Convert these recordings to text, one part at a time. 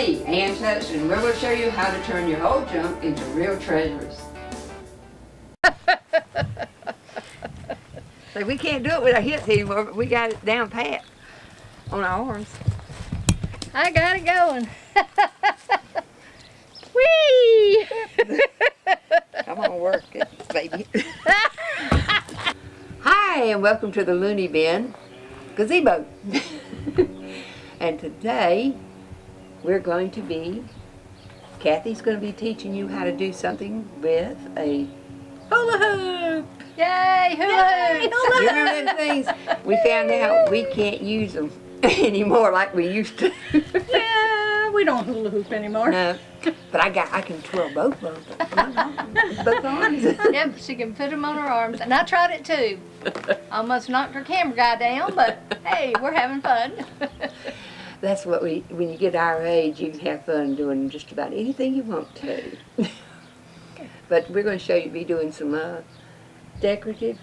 me, Ann Touch, and we're going to show you how to turn your old junk into real treasures. So we can't do it with our hips anymore, but we got it down pat on our arms. I got it going. Whee! Come on, work it, baby. Hi, and welcome to the Looney Bin Gazebo. And today, Kathy's going to be teaching you how to do something with a hula hoop. Yay, hula hoops! You remember them things? We found out we can't use them anymore like we used to. Yeah, we don't hula hoop anymore. No, but I can twirl both of them. Both arms. Yep, she can put them on her arms. And I tried it too. Almost knocked her camera guy down, but hey, we're having fun. That's what when you get our age, you can have fun doing just about anything you want to. But we're going to show you be doing some decorative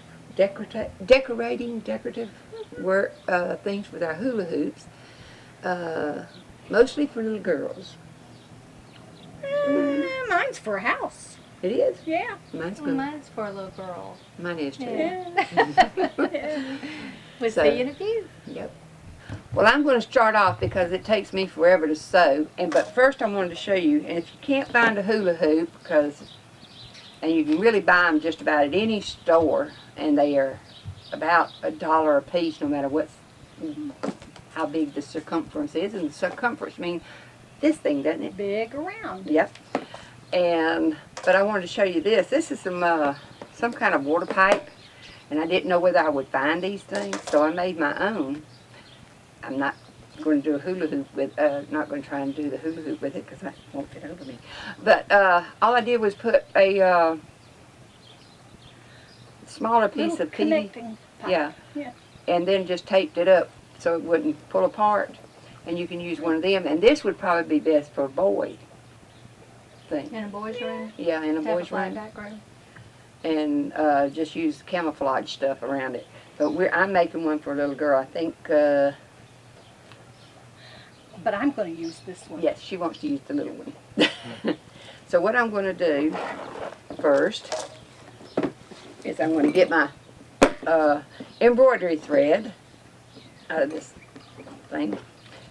work things with our hula hoops, mostly for little girls. Mine's for a house. It is? Yeah. Mine's for a little girl. Mine is too. Yeah. With So, being a few. Yep. Well, I'm going to start off because it takes me forever to sew. But first I wanted to show you, and if you can't find a hula hoop, and you can really buy them just about at any store, and they are about $1 a piece, no matter how big the circumference is. And the circumference means this thing, doesn't it? Big around. Yep. But I wanted to show you this. This is some kind of water pipe, and I didn't know whether I would find these things, so I made my own. I'm not going to do a hula hoop with, not going to try and do the hula hoop with it because that won't fit over me. But all I did was put a smaller piece of PVC. Connecting pipe. Yeah. And then just taped it up so it wouldn't pull apart. And you can use one of them. And this would probably be best for a boy thing. In a boy's room? Yeah, in a boy's room. Background. And just use camouflage stuff around it. But I'm making one for a little girl. I think. But I'm going to use this one. Yes, she wants to use the little one. So what I'm going to do first is I'm going to get my embroidery thread out of this thing.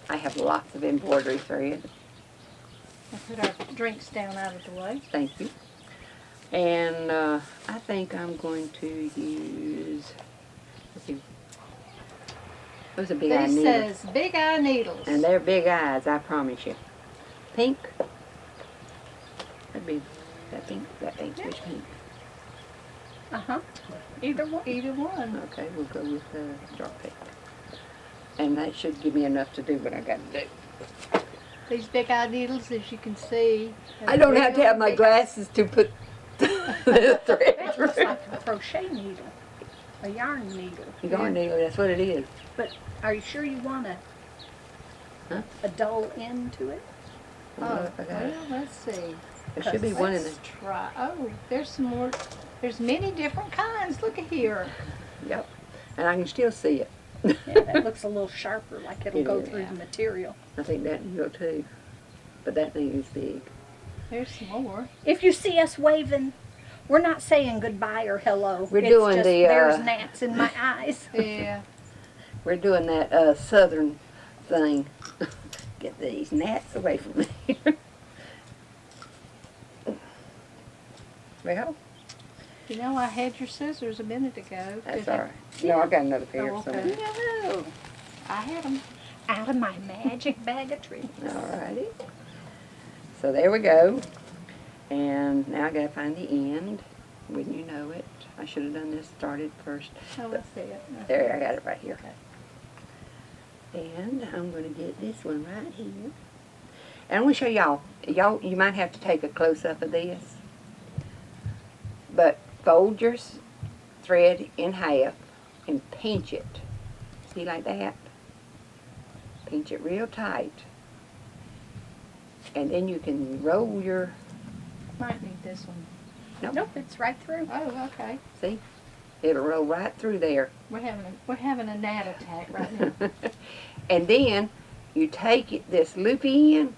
I have lots of embroidery thread. I'll put our drinks down out of the way. Thank you. And I think I'm going to use, let's see, those are big eye needles. This says big eye needles. And they're big eyes, I promise you. Pink. That'd be that pink. Yeah. Which pink? Either one. Either one. Okay, we'll go with dark pink. And that should give me enough to do what I got to do. These big eye needles, as you can see. I don't have to have my glasses to put the thread That's through. just like a crochet needle. A yarn needle. Yarn needle, that's what it is. But are you sure you want a dull end to it? Well, Let's see. there should be one in Let's there. try. Oh, there's some more. There's many different kinds. Look at here. Yep. And I can still see it. Yeah, that looks a little sharper, like it'll It go is. through the material. I think that will too. But that thing is big. There's some more. If you see us waving, we're not saying goodbye or hello. We're It's doing just, the, there's gnats in my eyes. Yeah. We're doing that southern thing. Get these gnats away from me. Well, You know, I had your scissors a minute ago. that's Did all I- right. No, I got another pair Oh, somewhere. okay. No. I had them. Out of my magic bag of tricks. Alrighty. So there we go. And now I gotta find the end. Wouldn't you know it? I should have done this, started first. Oh, let's see it. There, I got it right here. And I'm gonna get this one right here. And I'm gonna show y'all. You might have to take a close-up of this. But fold your thread in half and pinch it. See, like that? Pinch it real tight. And then you can roll your, Might need this one. Nope, it's right through. Oh, okay. see? It'll roll right through there. We're having a gnat attack right now. And then you take this loopy end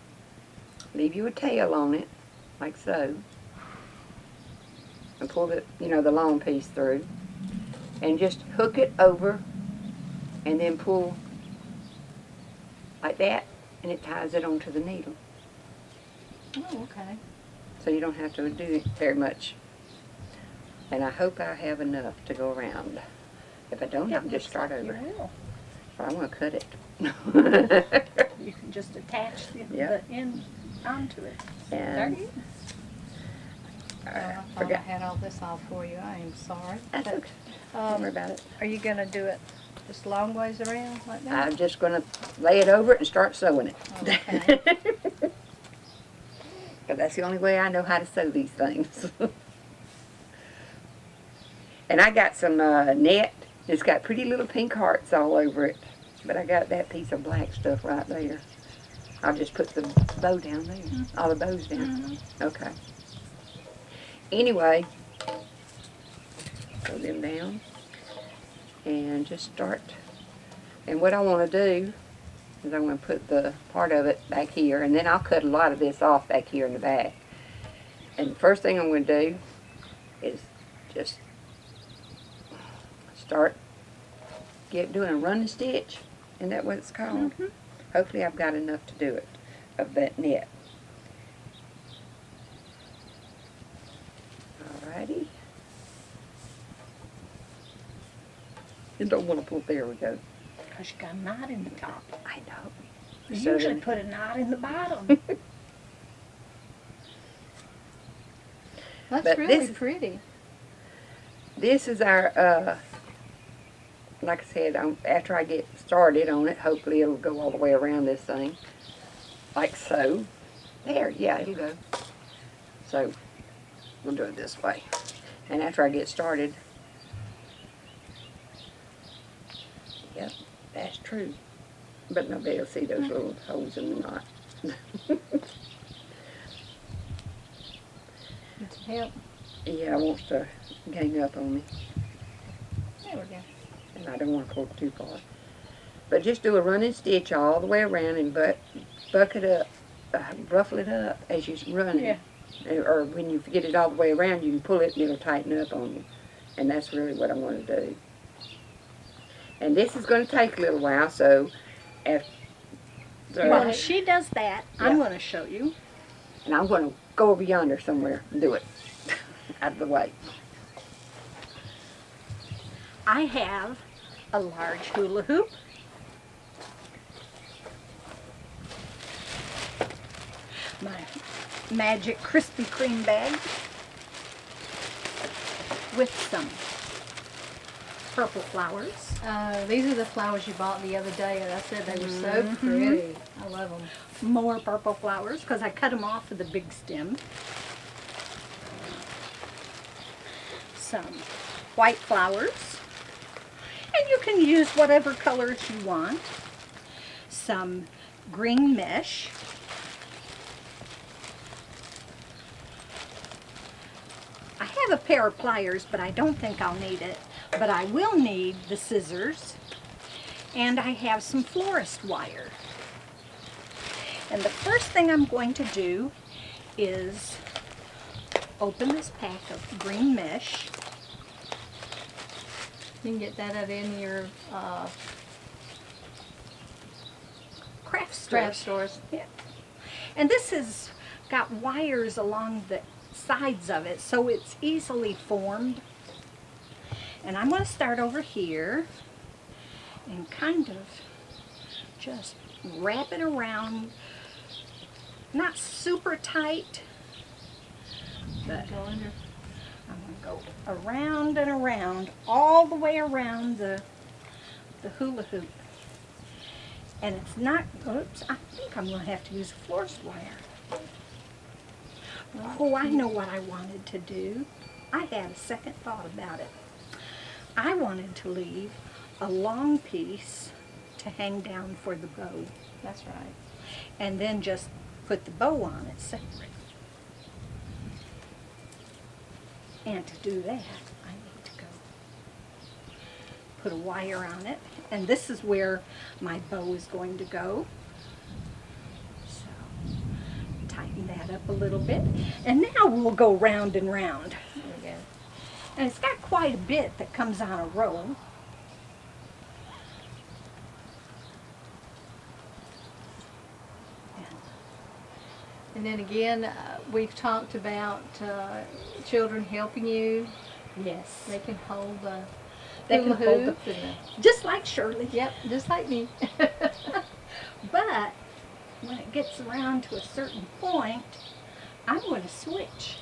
leave you a tail on it, like so. And pull the, you know, the long piece through. And just hook it over and then pull like that, and it ties it onto the needle. Oh, okay. So you don't have to do it very much. And I hope I have enough to go around. If I don't, I'll just start over. Will. Or I'm going to cut it. You can just attach the Yep. end onto it. And I thought I forgot. had all this all for you. I am sorry. That's okay. Don't worry about it. Are you gonna do it just long ways around like that? I'm just going to lay it over it and start sewing it. Okay. Because that's the only way I know how to sew these things. And I got some net. It's got pretty little pink hearts all over it. But I got that piece of black stuff right there. I'll just put the bow down there. All the bows down. Okay. Anyway, sew them down. And just start. And what I want to do is I'm going to put the part of it back here. And then I'll cut a lot of this off back here in the back. And the first thing I'm going to do is just start doing a running stitch. Isn't that what it's called? Hopefully I've got enough to do it, of that net. Alrighty. You don't want to pull, there we go. Because you got a knot in the top. I know. You So usually then- put a knot in the bottom. That's But really this- pretty. This is our, like I said, after I get started on it, hopefully it'll go all the way around this thing. Like so. There, yeah, you go. So, we'll do it this way. And after I get started, yep, that's true. But nobody will see those little holes in the knot. It's help. Yeah, it wants to gang up on me. There we go. And I don't want to pull it too far. But just do a running stitch all the way around and buck it up, ruffle it up as you're running. Yeah. Or when you get it all the way around, you can pull it and it'll tighten up on you. And that's really what I want to do. And this is going to take a little while, so after, While she does that, I'm Yeah. going to show you. and I'm going to go over yonder somewhere and do it out of the way. I have a large hula hoop. My magic Krispy Kreme bag with some purple flowers. These are the flowers you bought the other day, and I said they were so pretty. I love them. More purple flowers because I cut them off of the big stem. Some white flowers. And you can use whatever colors you want. Some green mesh. I have a pair of pliers, but I don't think I'll need it. But I will need the scissors. And I have some florist wire. And the first thing I'm going to do is open this pack of green mesh. You can get that at any of your Craft stores. craft stores. Yeah. And this has got wires along the sides of it, so it's easily formed. And I'm going to start over here and kind of just wrap it around, not super tight, but Go under. I'm going to go around and around, all the way around the hula hoop. And it's not, oops, I think I'm going to have to use a florist wire. Oh, I know what I wanted to do. I had a second thought about it. I wanted to leave a long piece to hang down for the bow, That's right. and then just put the bow on it separate. And to do that, I need to go put a wire on it, and this is where my bow is going to go. So, tie up a little bit. And now we'll go round and round. There we go. And it's got quite a bit that comes on a roll. And then again, we've talked about children helping you. Yes. They can hold the They hula can hold hoop. And Just like Shirley. yep, just like me. But when it gets around to a certain point, I'm going to switch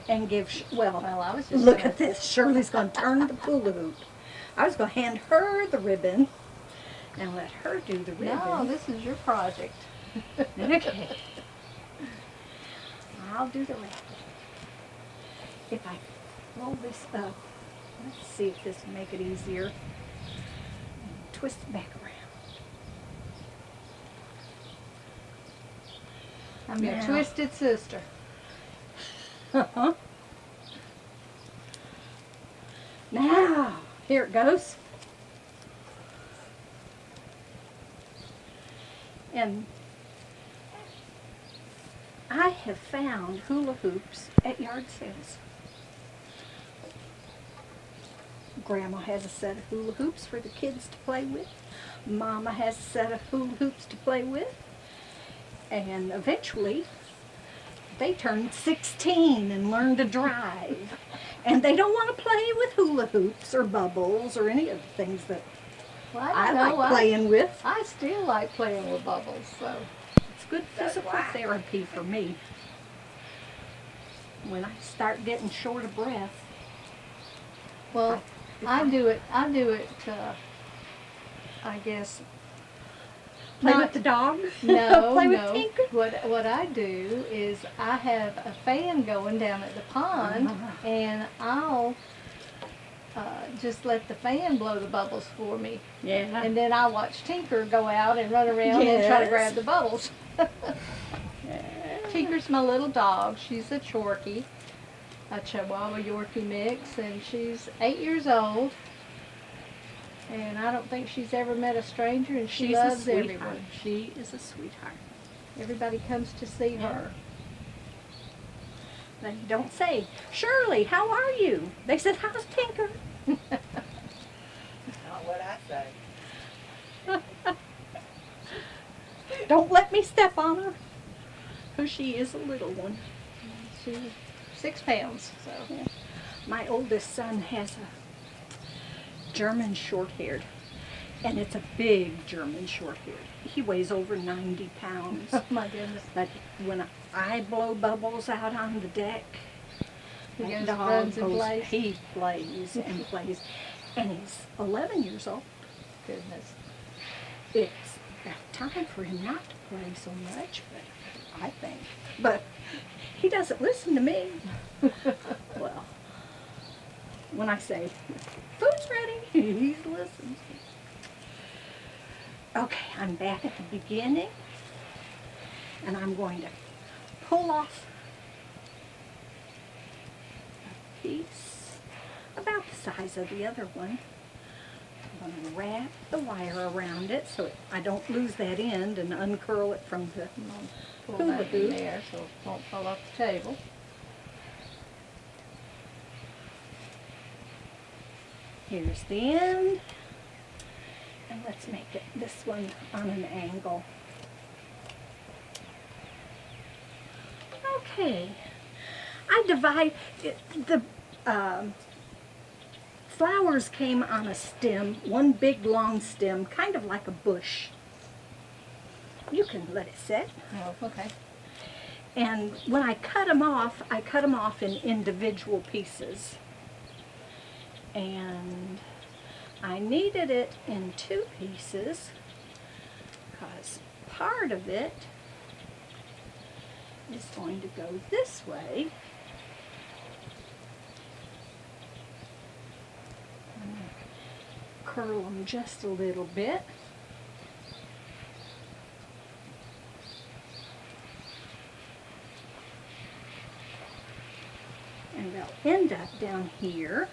and give, Well, I was just look gonna- at this. Shirley's going to turn the hula hoop. I was going to hand her the ribbon and let her do the ribbon. No, this is your project. Okay. I'll do the rest. If I roll this up, let's see if this will make it easier. And twist it back around. I'm your Now. twisted sister. Uh-huh. Now, here it goes. And I have found hula hoops at yard sales. Grandma has a set of hula hoops for the kids to play with. Mama has a set of hula hoops to play with. And eventually, they turned 16 and learned to drive. And they don't want to play with hula hoops or bubbles or any of the things that Well, I don't know, like playing with. I still like playing with bubbles, so. It's good physical therapy for me. When I start getting short of breath, Well, I do it, I guess. play not- with the dog. No, play no. with Tinker. What I do is I have a fan going down at the pond, Uh-huh. and I'll just let the fan blow the bubbles for me, Yeah. and then I watch Tinker go out and run around and try to Yes. grab the bubbles. Tinker's my little dog. She's a Chorky, a Chihuahua Yorkie mix, and she's 8 years old. And I don't think she's ever met a stranger, and she She's loves a sweetheart. everyone. She is a sweetheart. Everybody comes to see her. They don't say, Shirley, how are you? They said, how's Tinker? Not what I say. Don't let me step on her. Because she is a little one. She's 6 pounds, so. My oldest son has a German short-haired. And it's a big German short-haired. He weighs over 90 pounds. Oh my goodness. But when I blow bubbles out on the deck, He that goes, dog runs and goes, plays. he plays and plays. And he's 11 years old. Goodness. It's about time for him not to play so much, but I think. But he doesn't listen to me. Well, when I say, food's ready, he listens. Okay, I'm back at the beginning, and I'm going to pull off a piece about the size of the other one. I'm going to wrap the wire around it so I don't lose that end and uncurl it from the I'm gonna pull Hula that in hoop. there so it won't fall off the table. Here's the end. And let's make it this one on an angle. Okay. I divide it, the flowers came on a stem, one big long stem, kind of like a bush. You can let it sit. Oh, okay. And when I cut them off in individual pieces. And I kneaded it in 2 pieces because part of it is going to go this way. I'm going to curl them just a little bit. And they'll end up down here.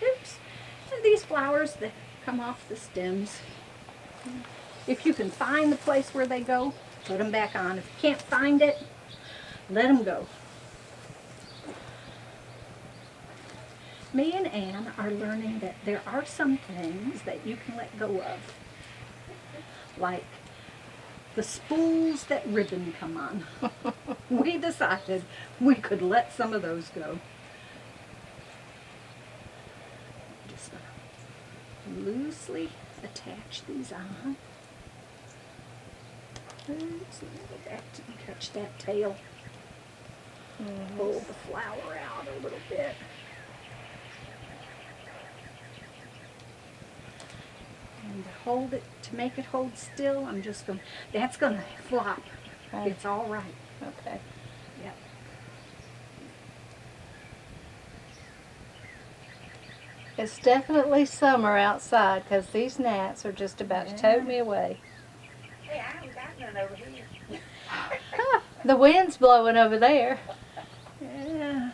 Oops. And these flowers that come off the stems. If you can find the place where they go, put them back on. If you can't find it, let them go. Me and Ann are learning that there are some things that you can let go of. Like the spools that ribbon come on. We decided we could let some of those go. Just gonna loosely attach these on. Oops, let me go back to catch that tail. Pull the flower out a little bit. And to hold it, to make it hold still, I'm just going to, that's going to flop. Okay. It's all right. Okay. Yep. It's definitely summer outside because these gnats are just about to tote me away. Hey, I haven't got none over here. The wind's blowing over there. Yeah.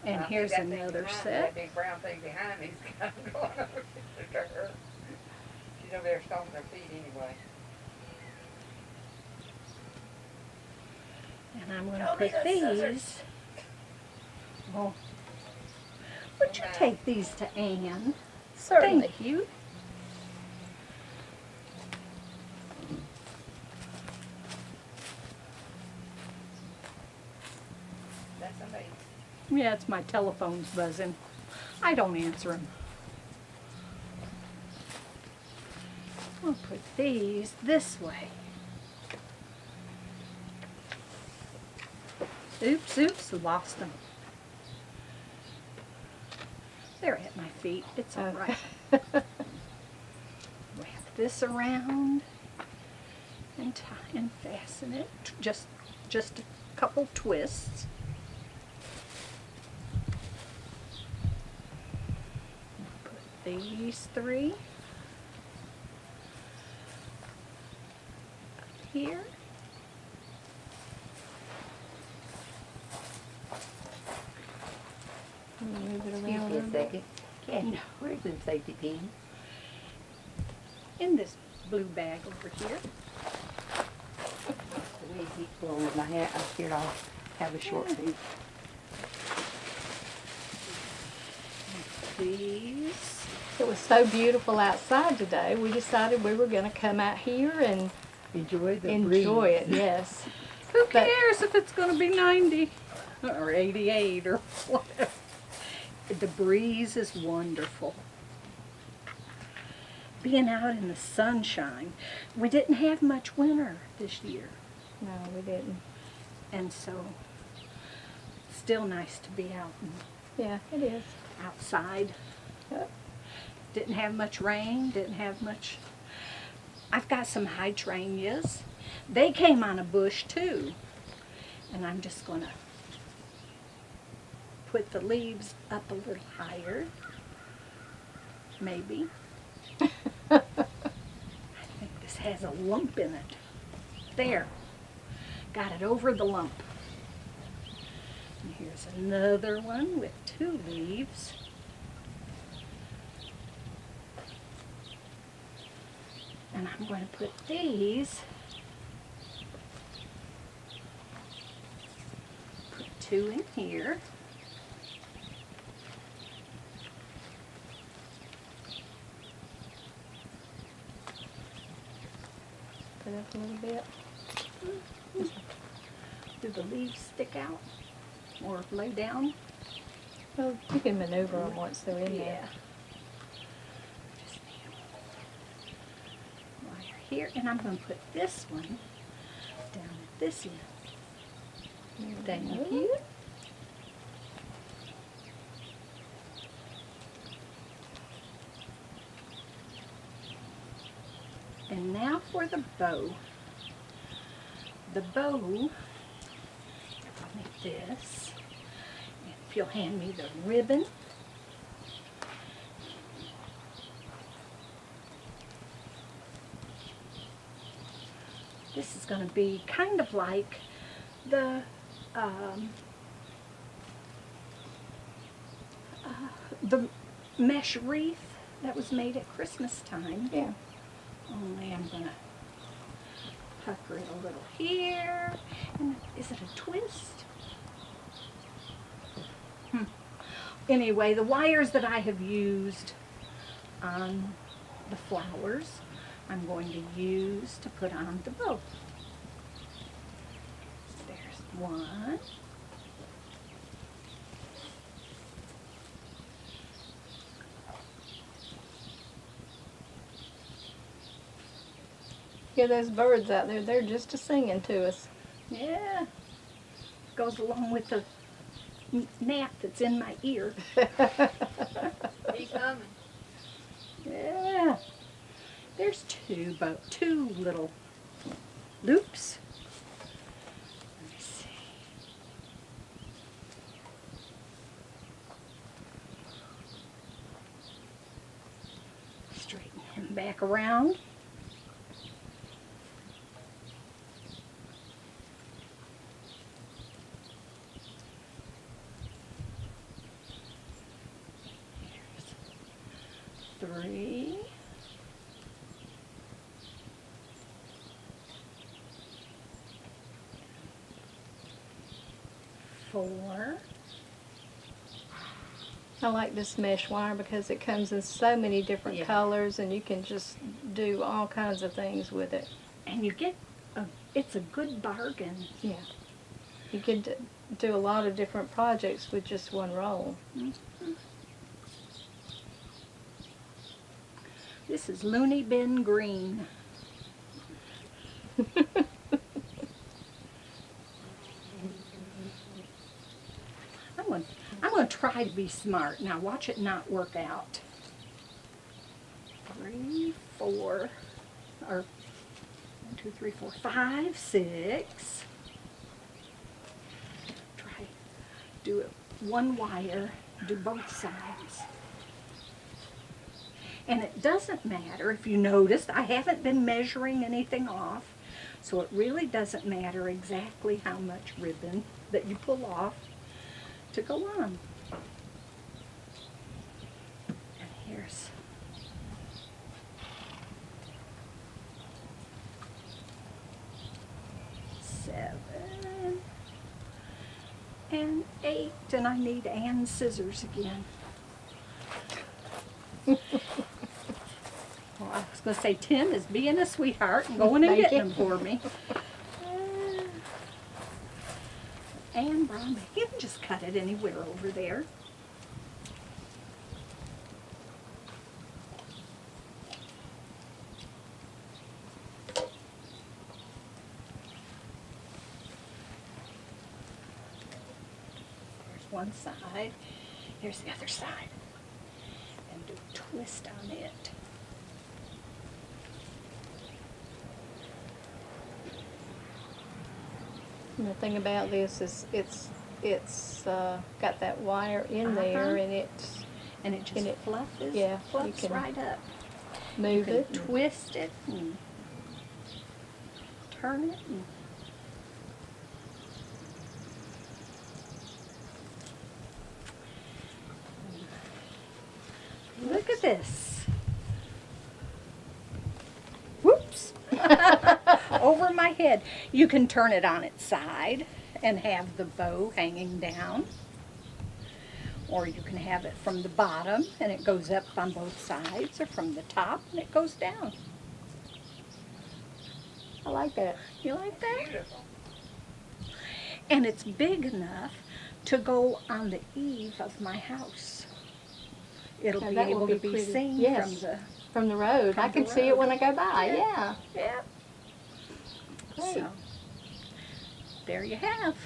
And here's another set. That big brown thing behind me's kind of going over to her. She's over there stomping her feet anyway. And I'm going to put these. Oh. Would you take these to Ann? Certainly. Thank you. That's somebody. Yeah, it's my telephone's buzzing. I don't answer them. I'll put these this way. Oops, lost them. They're at my feet. It's all right. Wrap this around and tie and fasten it. Just a couple twists. Put these three up here. Move it Excuse around me a a little bit. second. Kathy, where's the safety pin? In this blue bag over here. The way it keeps blowing in my hair, I'm scared I'll have a short fuse. These. It was so beautiful outside today. We decided we were going to come out here and Enjoy the enjoy it. Yes. Who But- cares if it's going to be 90 or 88 or whatever? The breeze is wonderful. Being out in the sunshine. We didn't have much winter this year, No, we didn't. and so still nice to be out and Yeah, it is. outside. Yep. Didn't have much rain, didn't have much. I've got some hydrangeas. They came on a bush too. And I'm just going to put the leaves up a little higher. Maybe. I think this has a lump in it. There. Got it over the lump. And here's another one with 2 leaves. And I'm going to put these, put 2 in here. Put up a little bit. Do the leaves stick out or lay down? Well, you can maneuver them once they're in there. Just wire here, and I'm going to put this one down at this end. Thank you. And now for the bow. The bow, like this. And if you'll hand me the ribbon. This is going to be kind of like the mesh wreath that was made at Christmas time. Yeah. Only I'm going to pucker it a little here. And is it a twist? Anyway, the wires that I have used on the flowers, I'm going to use to put on the bow. There's one. Yeah, those birds out there, they're just a-singing to us. Yeah. Goes along with the gnat that's in my ear. He's coming. Yeah. There's two little loops. Let me see. Straighten him back around. Three. Four. I like this mesh wire because it comes in so many different Yeah. colors, and you can just do all kinds of things with it. And you get it's a good bargain. Yeah. You can do a lot of different projects with just one roll. This is Looney Bin Green. I'm going to try to be smart. Now watch it not work out. 3, 4, or 1, 2, 3, 4, 5, 6. Try do it one wire, do both sides. And it doesn't matter, if you noticed, I haven't been measuring anything off, so it really doesn't matter exactly how much ribbon that you pull off to go on. And here's 7 and 8, and I need Ann's scissors again. Well, I was going to say Tim is being a sweetheart and going and Thank getting you. them for me. And Brian, you can just cut it anywhere over there. There's one side. Here's the other side. And do a twist on it. And the thing about this is it's got that wire in there, and it's And it just And it- fluffs yeah, you fluffs can right up. You move can it. twist it and turn it. And look at this. Whoops. Over my head. You can turn it on its side and have the bow hanging down. Or you can have it from the bottom and it goes up on both sides, or from the top and it goes down. I like that. You like that? And it's big enough to go on the eave of my house. It'll Now be that will able be to be pretty. seen Yes. from the... From the road. From I can the see it road. when I go by. Yeah. Yeah. Yeah. Great. So, there you have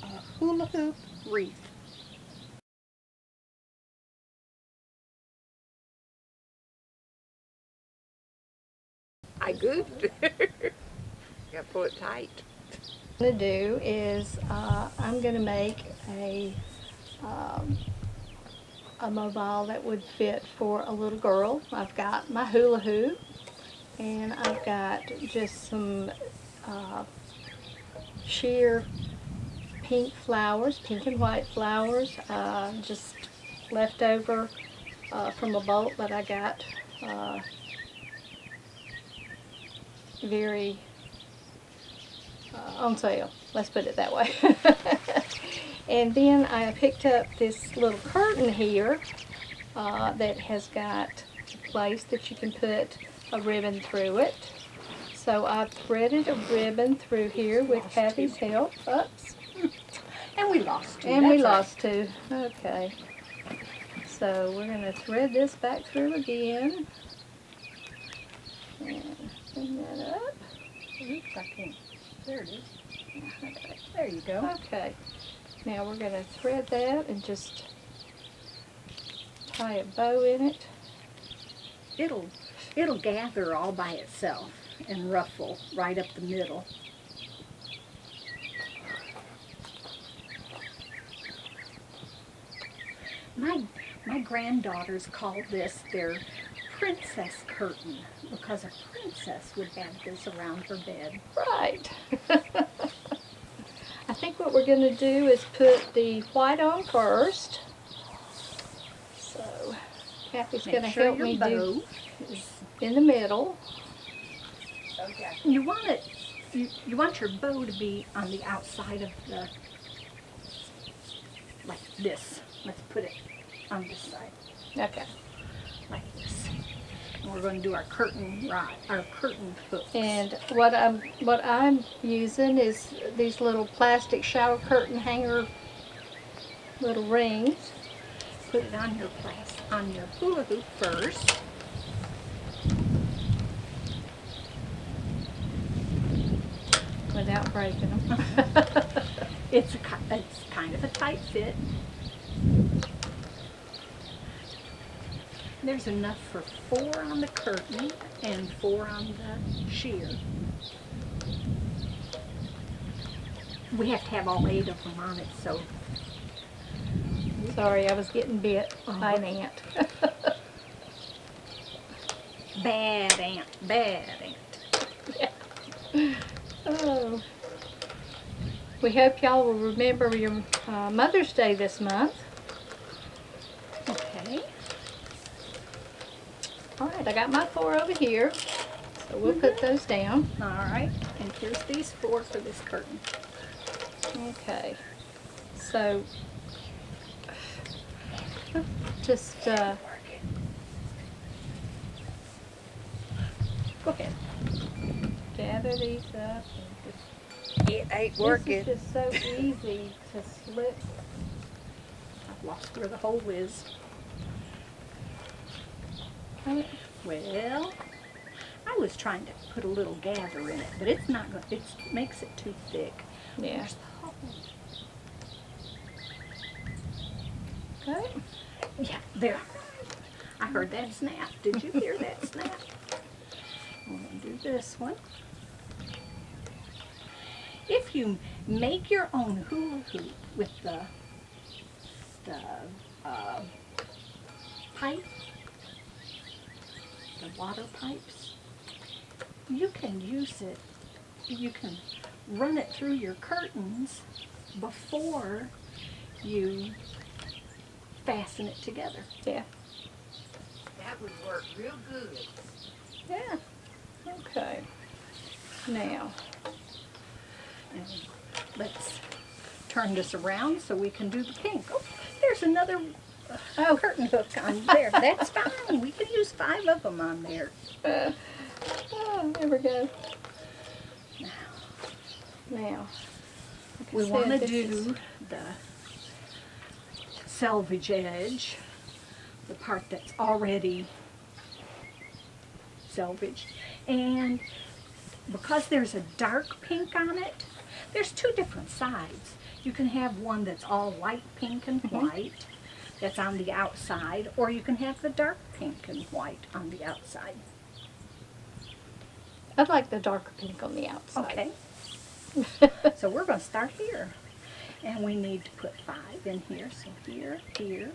a hula hoop wreath. I goofed. Gotta pull it tight. What I'm going to do is I'm going to make a mobile that would fit for a little girl. I've got my hula hoop, and I've got just some sheer pink flowers, pink and white flowers, just left over from a bolt that I got very on sale. Let's put it that way. And then I picked up this little curtain here that has got a place that you can put a ribbon through it. So I've threaded a ribbon through here with Kathy's help. Oops. And we lost two. And we that's right. lost two. Okay. So we're going to thread this back through again. And bring that up. Oops, I can't. There it is. There you go. Okay. Now we're going to thread that and just tie a bow in it. It'll gather all by itself and ruffle right up the middle. My granddaughters called this their princess curtain because a princess would have this around her bed. Right. I think what we're going to do is put the white on first. So Kathy's going to Make sure help your me bow do is in the middle. Okay. You want it. You want your bow to be on the outside of the, like this. Let's put it on this side, Okay. like this. And we're going to do our curtain rod, our curtain hooks. And what I'm using is these little plastic shower curtain hanger little rings. Put it on your hula hoop first. Without breaking them. It's kind of a tight fit. There's enough for 4 on the curtain and 4 on the sheer. We have to have all 8 of them on it, so. Sorry, I was getting bit by an ant. Bad ant, bad ant. Oh. We hope y'all will remember your Mother's Day this month. Okay. All right, I got my 4 over here, so we'll put those down. All right, and here's these 4 for this curtain. Okay, so just Go ahead. gather these up. It ain't This working. is just so easy to slip. I've lost where the hole is. Well, I was trying to put a little gather in it, but it's not going. It makes it too thick. Yeah. Where's the hole? Okay. Yeah, there. I heard that snap. Did you hear that snap? I'm going to do this one. If you make your own hula hoop with the pipe, the water pipes, you can use it. You can run it through your curtains before you fasten it together. Yeah. That would work real good. Yeah. Okay. Now, And let's turn this around so we can do the pink. Oh, there's another curtain hook on there. That's fine. We can use 5 of them on there. oh, there we go. Now, like I We said, want to this do is- the selvage edge, the part that's already selvage. And because there's a dark pink on it, there's 2 different sides. You can have one that's all light pink and white, that's on the outside, or you can have the dark pink and white on the outside. I'd like the darker pink on the outside. Okay, so we're going to start here. And we need to put 5 in here, so here, here,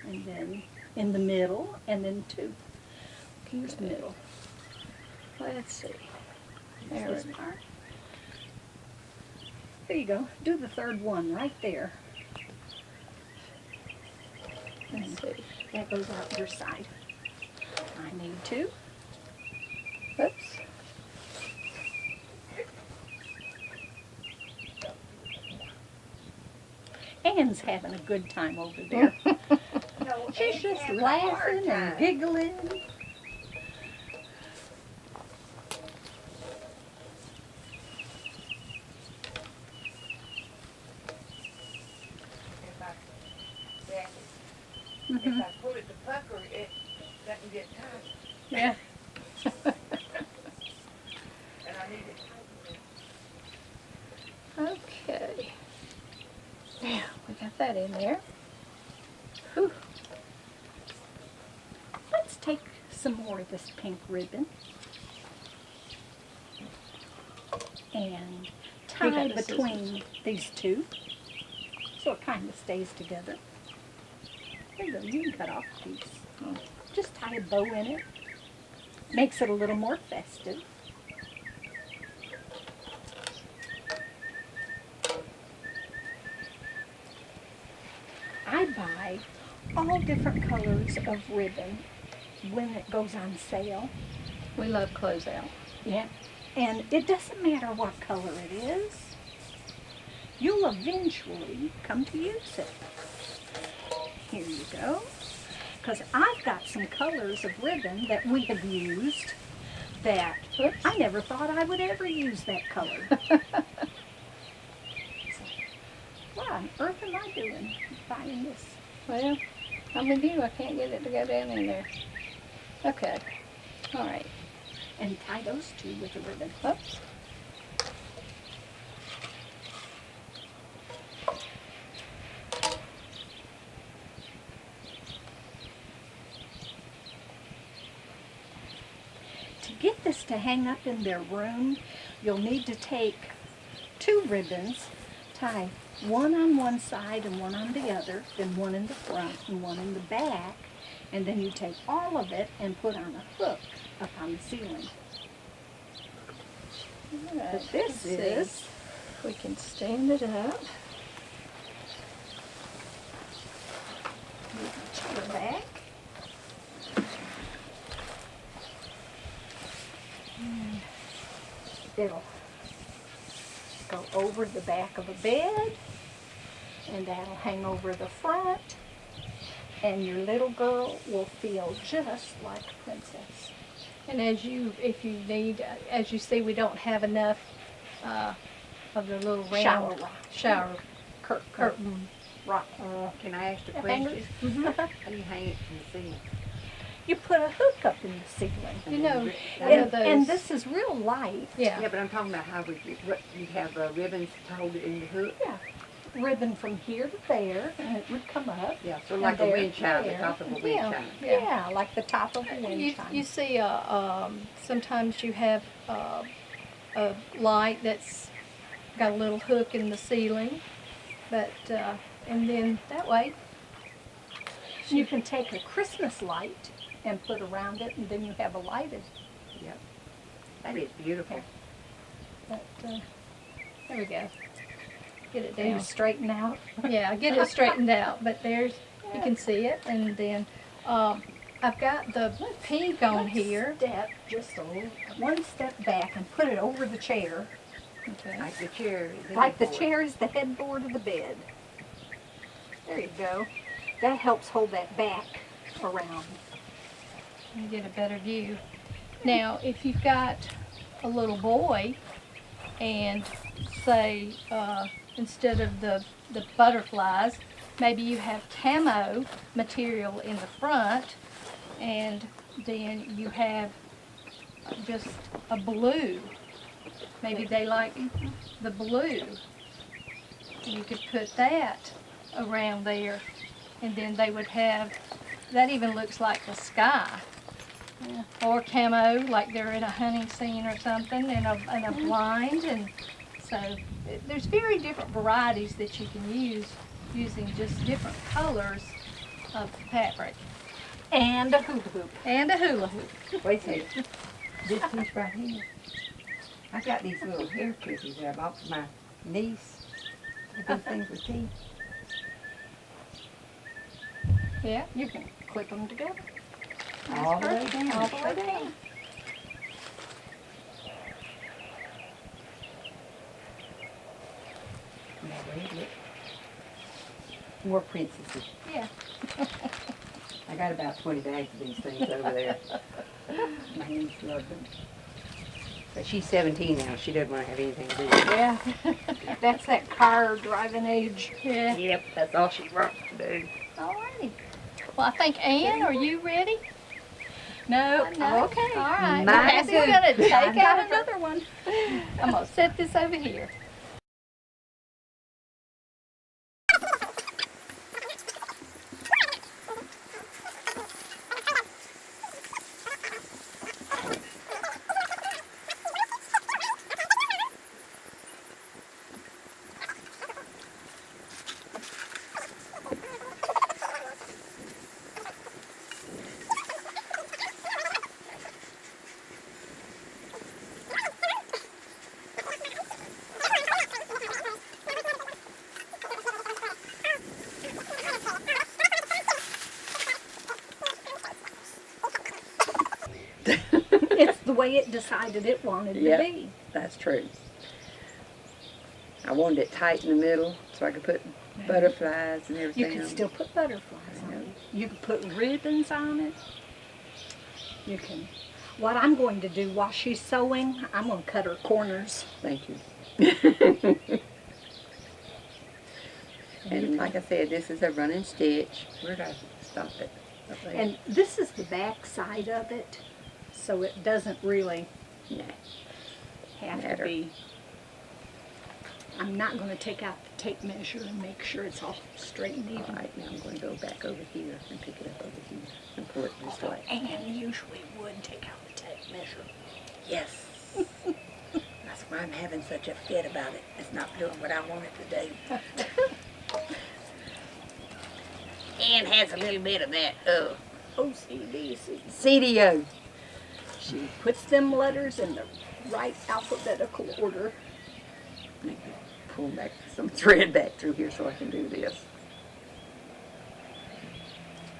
and then in the middle, and then 2. Here's the middle. Let's see. There This we go. part. There you go. Do the 3rd one right there. Let's see. That goes out your side. I need 2. Oops. Anne's having a good time over there. No, She's Anne's just having a hard laughing and time. giggling. If I pull it to pucker, it doesn't get tight. Yeah. And I need it tight. Okay. Now, we got that in there. Whew. Let's take some more of this pink ribbon and tie got the between these two so it kind of stays together. There you go, you can cut off a piece. Just tie a bow in it. Makes it a little more festive. I buy all different colors of ribbon when it goes on sale. We love closeout. Yeah. And it doesn't matter what color it is. You'll eventually come to use it. Here you go. Because I've got some colors of ribbon that we have used that I never thought I would ever use that color. What on earth am I doing buying this? Well, I'm with you. I can't get it to go down in there. Okay. All right. And tie those two with a ribbon. Oops. To get this to hang up in their room, you'll need to take two ribbons, tie one on one side and one on the other, then one in the front and one in the back, and then you take all of it and put on a hook up on the ceiling. All right. But this Let's see is, if we can stand it up. the back. And it'll go over the back of a bed, and that'll hang over the front, and your little girl will feel just like a princess. And if you need, as you see, we don't have enough of the little round Shower rock. curtain. Curtain rock. Can I ask a Hangers. question? How do you hang it from the ceiling? You put a hook up in the ceiling. You know, And one of And those. this is real light. Yeah. Yeah, but I'm talking about how you have ribbons to hold it in the hook? Yeah. Ribbon from here to there, and it would come up. Yeah, so And like a there wind to chime, the there. top of a wind Yeah. chime. Yeah, like the top of a wind You chime. see, sometimes you have a light that's got a little hook in the ceiling, but and then that way, You can take a Christmas light and put around it, and then you have a lighted. Yep. That is beautiful. but, there we go. Get it And down. straighten out. Yeah, get it straightened out. But there's, you can see it, and then I've got the pink on Let's here. Step just one step back and put it over the chair. Okay. Like the chair. Like the chair is the headboard of the bed. There you go. That helps hold that back around. You get a better view. Now, if you've got a little boy, and say instead of the butterflies, maybe you have camo material in the front, and then you have just a blue. Maybe they like the blue. You could put that around there, and then they would have, that even looks like the sky. Yeah. Or camo, like they're in a hunting scene or something, and a blind, and so there's very different varieties that you can use using just different colors of fabric. And a hula hoop. And a hula hoop. Wait a second. This piece right here. I've got these little hair clippers that I bought for my niece. I do things with teeth. Yeah. You can clip them together. All the way down. All the way down. Now, wait a minute. More princesses. Yeah. I got about 20 bags of these things over there. My niece loves them. But she's 17 now. She doesn't want to have anything to do with it. Yeah. That's that car driving age. Yeah. Yep, that's all she wants to do. Alrighty. Well, I think, Ann, are you ready? No. No? Okay. All right. Mine Well, Happy's too. going to take I've out got another one. I'm going to set this over here. It's the way it decided it wanted Yep. to be. That's true. I wanted it tight in the middle so I could put butterflies and everything You can on it. still put butterflies on it. You can put ribbons on it. You can. What I'm going to do while she's sewing, I'm going to cut her corners. Thank you. And like I said, this is a running stitch. Where did I stop it? Up there. And this is the back side of it, so it doesn't really Nah. have Matter. to be. I'm not going to take out the tape measure and make sure it's all straight and All even. right, now I'm going to go back over here and pick it up over here and pull it this way. And usually would take out the tape measure. Yes. That's why I'm having such a fit about it. It's not doing what I want it to do. Ann has a little bit of that OCD. CDO. She puts them letters in the right alphabetical order. Let me pull back some thread back through here so I can do this.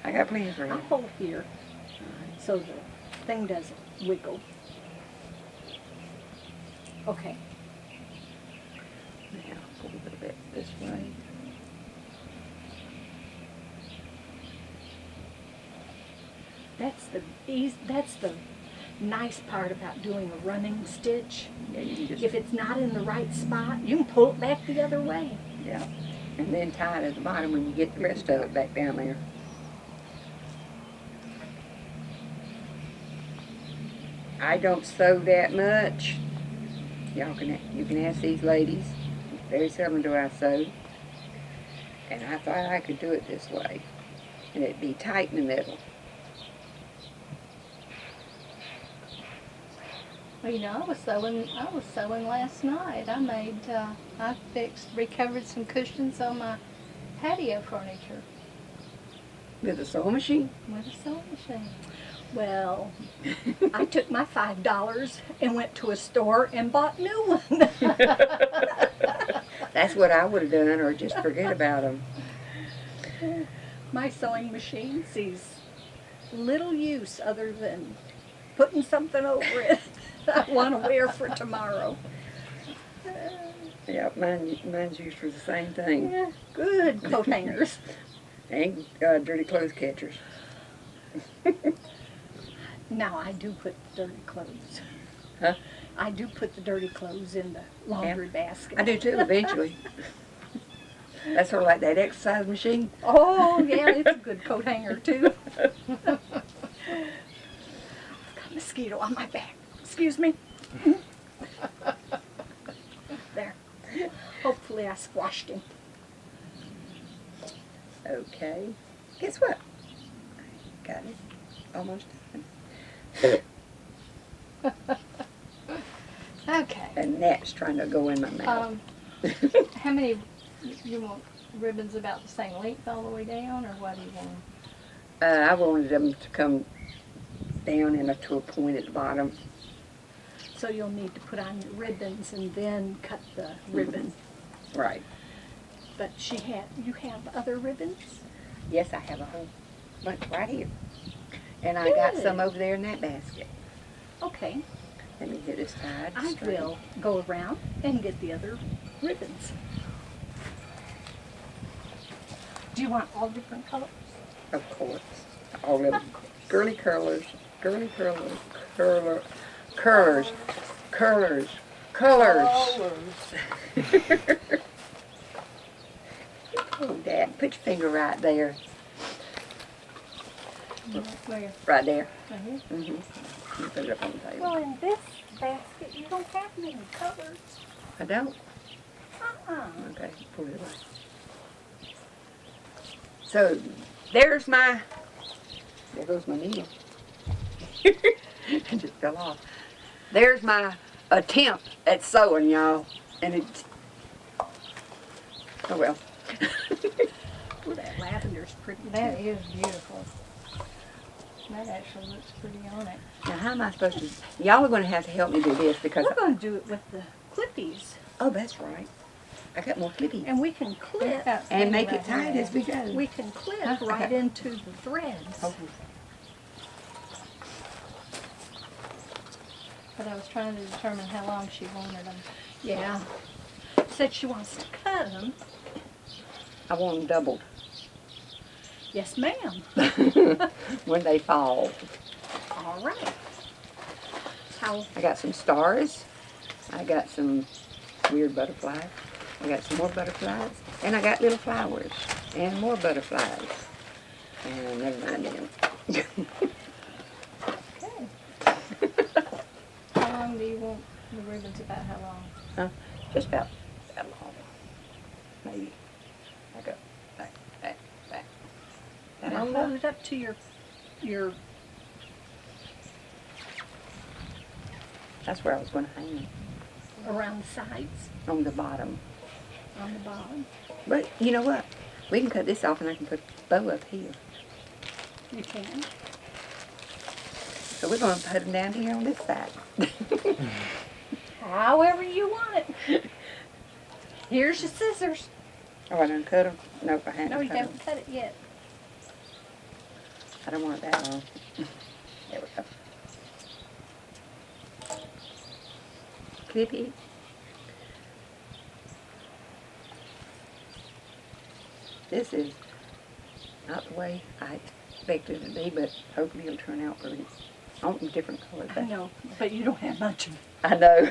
I got plenty of thread. I'll hold here so the thing doesn't wiggle. Okay. Now pull a little bit this way. That's the nice part about doing a running stitch. Yeah, you can just, If it's not in the right spot, you can pull it back the other way. yeah. And then tie it at the bottom when you get the rest of it back down there. I don't sew that much. You can ask these ladies. Very seldom do I sew. And I thought I could do it this way. And it'd be tight in the middle. Well, you know, I was sewing last night. I recovered some cushions on my patio furniture With a sewing machine? with a sewing machine. Well, I took my $5 and went to a store and bought new one. That's what I would have done, or just forget about them. My sewing machine sees little use other than putting something over it I want to wear for tomorrow. Yeah, mine's used for the same thing. Yeah, good coat hangers. And dirty clothes catchers. Now I do put the dirty clothes. Huh? I do put the dirty clothes in the laundry basket. I do too, eventually. That's sort of like that exercise machine. Oh, yeah, it's a good coat hanger, too. I've got a mosquito on my back. Excuse me. There. Hopefully I squashed him. Okay. Guess what? Got it. Almost done. Okay. And that's trying to go in my mouth. How many, you want ribbons about the same length all the way down, or what do you want? I wanted them to come down to a point at the bottom. So you'll need to put on your ribbons and then cut the ribbon. Right. But you have other ribbons? Yes, I have a whole bunch right here. And I got Good. some over there in that basket. Okay. Let me get this tied I straight. will go around and get the other ribbons. Do you want all different colors? Of course. All of them. Girly curlers. Girly curlers. Curlers. Curlers. Colors. Oh, Dad, put your finger right there. Where? Right there. Right here? Mm-hmm. You put it up on the table. Well, in this basket, you don't have many colors. I don't? Okay, pull it away. So, there goes my needle. It just fell off. There's my attempt at sewing, y'all. And it's, oh well. Well, that lavender's pretty That too. is beautiful. That actually looks pretty on it. Now how am I supposed to, y'all are going to have to help me do this because, We're going to do it with the clippies. oh that's right. I got more clippy. And we can clip. And make it tight as we go. We can clip Huh? right Okay. into the threads. Oh, But I was trying to determine how long she wanted them. Yeah. Said she wants to cut them. I want them doubled Yes, ma'am. when they fall. All right. How? I got some stars. I got some weird butterflies. I got some more butterflies. And I got little flowers. And more butterflies. And never mind them. Okay. How long do you want the ribbons? About how long? Just about that long. Maybe. Back up. Back. That Now long hold enough? it up to your. That's where I was going to hang them. Around the sides, On the bottom. on the bottom. But you know what? We can cut this off and I can put a bow up here. You can. So we're going to put them down here on this side. However you want it. Here's your scissors. Oh, I done cut them? Nope, I hadn't No, you cut 'em. haven't cut it yet. I don't want it that long. There we go. Clippy. This is not the way I expected it to be, but hopefully it'll turn out pretty. I want them different colors. I know, but you don't have much of it. I know.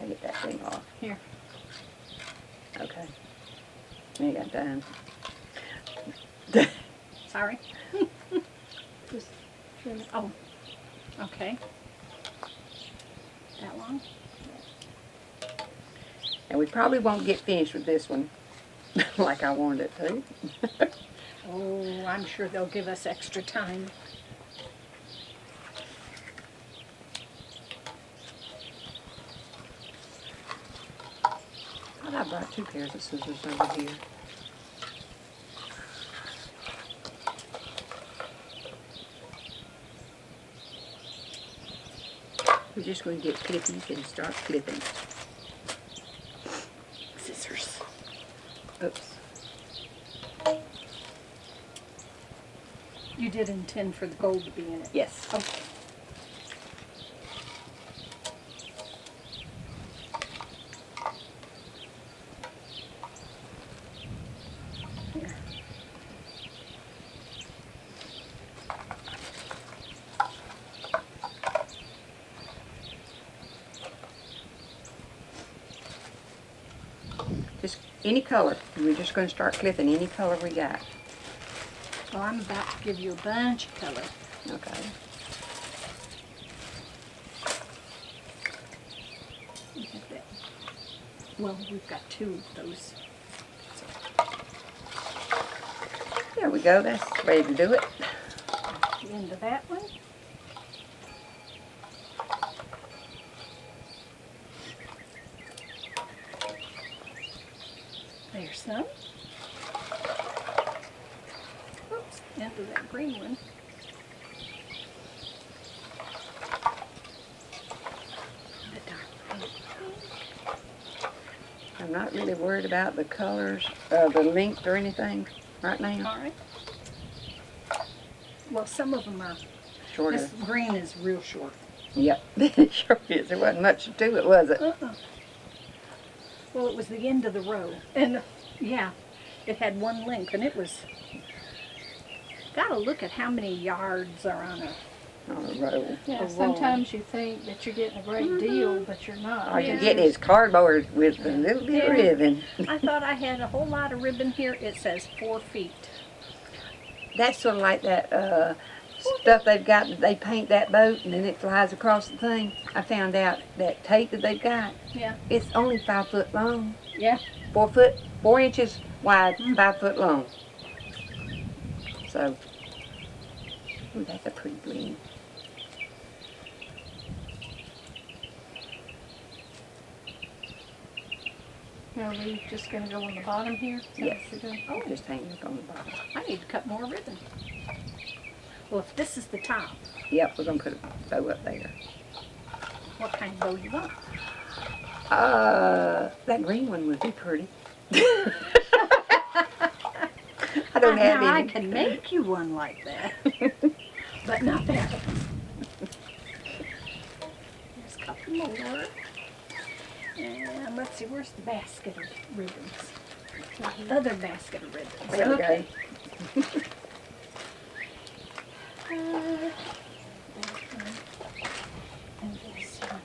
I get that thing off. Here. Okay. Ain't got time. Sorry. Just trim it. Oh, okay. That long? And we probably won't get finished with this one like I wanted it to. Oh, I'm sure they'll give us extra time. Thought I brought 2 pairs of scissors over here. We're just going to get clippies and start clipping. Scissors. Oops. You did intend for the gold to be in it. Yes. Okay. Here. Just any color. We're just going to start clipping any color we got. Well, I'm about to give you a bunch of color. Okay. Look at that. Well, we've got 2 of those. There we go. That's ready to do it. The end of that one. There's some. Oops, end of that green one. The dark pink. I'm not really worried about the colors, the length or anything right now. All right. Well, some of them are. Shorter. This green is real short. Yep, it sure is. There wasn't much to it, was it? Uh-uh. Well, it was the end of the row. And yeah, it had one length and it was, gotta look at how many yards are on a, On a roll. Yeah, roll. sometimes you think that you're getting a great deal, but you're not. All you're Yeah. getting is cardboard with a little bit of Yeah. ribbon. I thought I had a whole lot of ribbon here. It says 4 feet. That's sort of like that stuff they've got that they paint that boat and then it flies across the thing. I found out that tape that they've got, Yeah. it's only 5 foot long. Yeah. 4 inches wide, 5 foot long. So, ooh, that's a pretty green. Are we just going to go on the bottom here? Is that Yes. what you're doing? Oh, Just hanging up on the bottom. I need to cut more ribbon. Well, if this is the top, Yep, we're gonna put a bow up there. what kind of bow you want? That green one would be pretty. I don't have Now I any. can make you one like that, but not that. There's a couple more. And let's see, where's the basket of ribbons? The other basket of ribbons. There we go. And this one.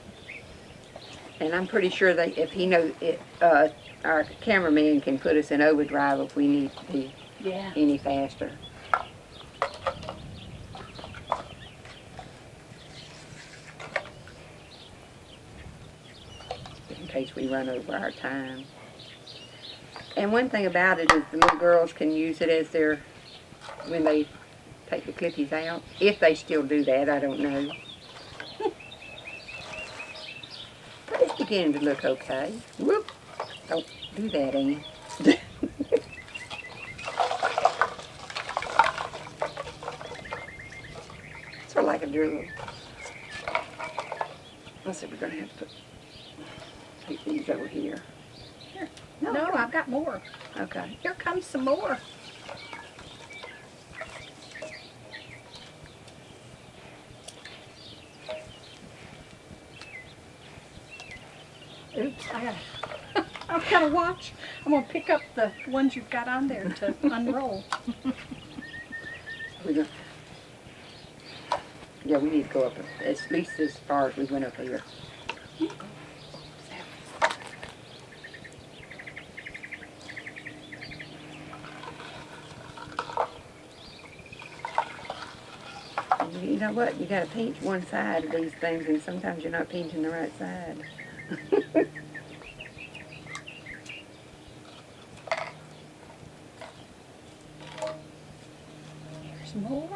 And I'm pretty sure that if he knows it, our cameraman can put us in overdrive if we need to be Yeah. any faster. In case we run over our time. And one thing about it is the little girls can use it as their, when they take the clippies out. If they still do that, I don't know. But it's beginning to look okay. Whoop! Don't do that, Ann. Sort of like a drill. Let's see, we're going to have to take these over here. No, I've got more. Okay. Here comes some more. Oops, I've got to watch. I'm going to pick up the ones you've got on there to unroll. We're gonna, yeah, we need to go up at least as far as we went up here. You know what? You got to paint one side of these things, and sometimes you're not painting the right side. There's more.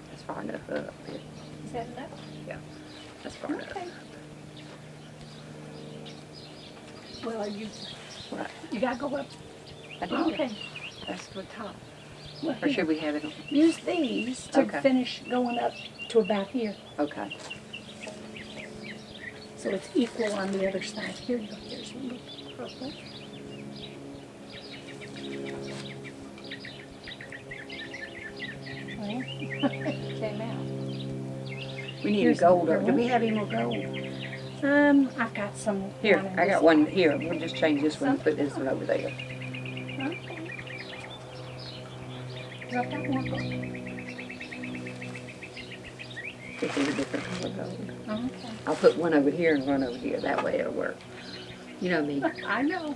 That's far enough up. Is that enough? That's far enough. Okay. Well, Right. you got to go up. I did. Okay. That's the top. Well, Or here. should we have it on? Use these to Okay. finish going up to about here. Okay. So it's equal on the other side. Here you go. There's a little purple. Well, came out. We need Here's a gold. another Do we one. have any more gold? I've got some. Here, down in I this got one here. We'll just change this one and put this one over there. Okay. 'Cause I've got more gold. This is a different color gold. Okay. I'll put one over here and one over here. That way it'll work. You know me. I know.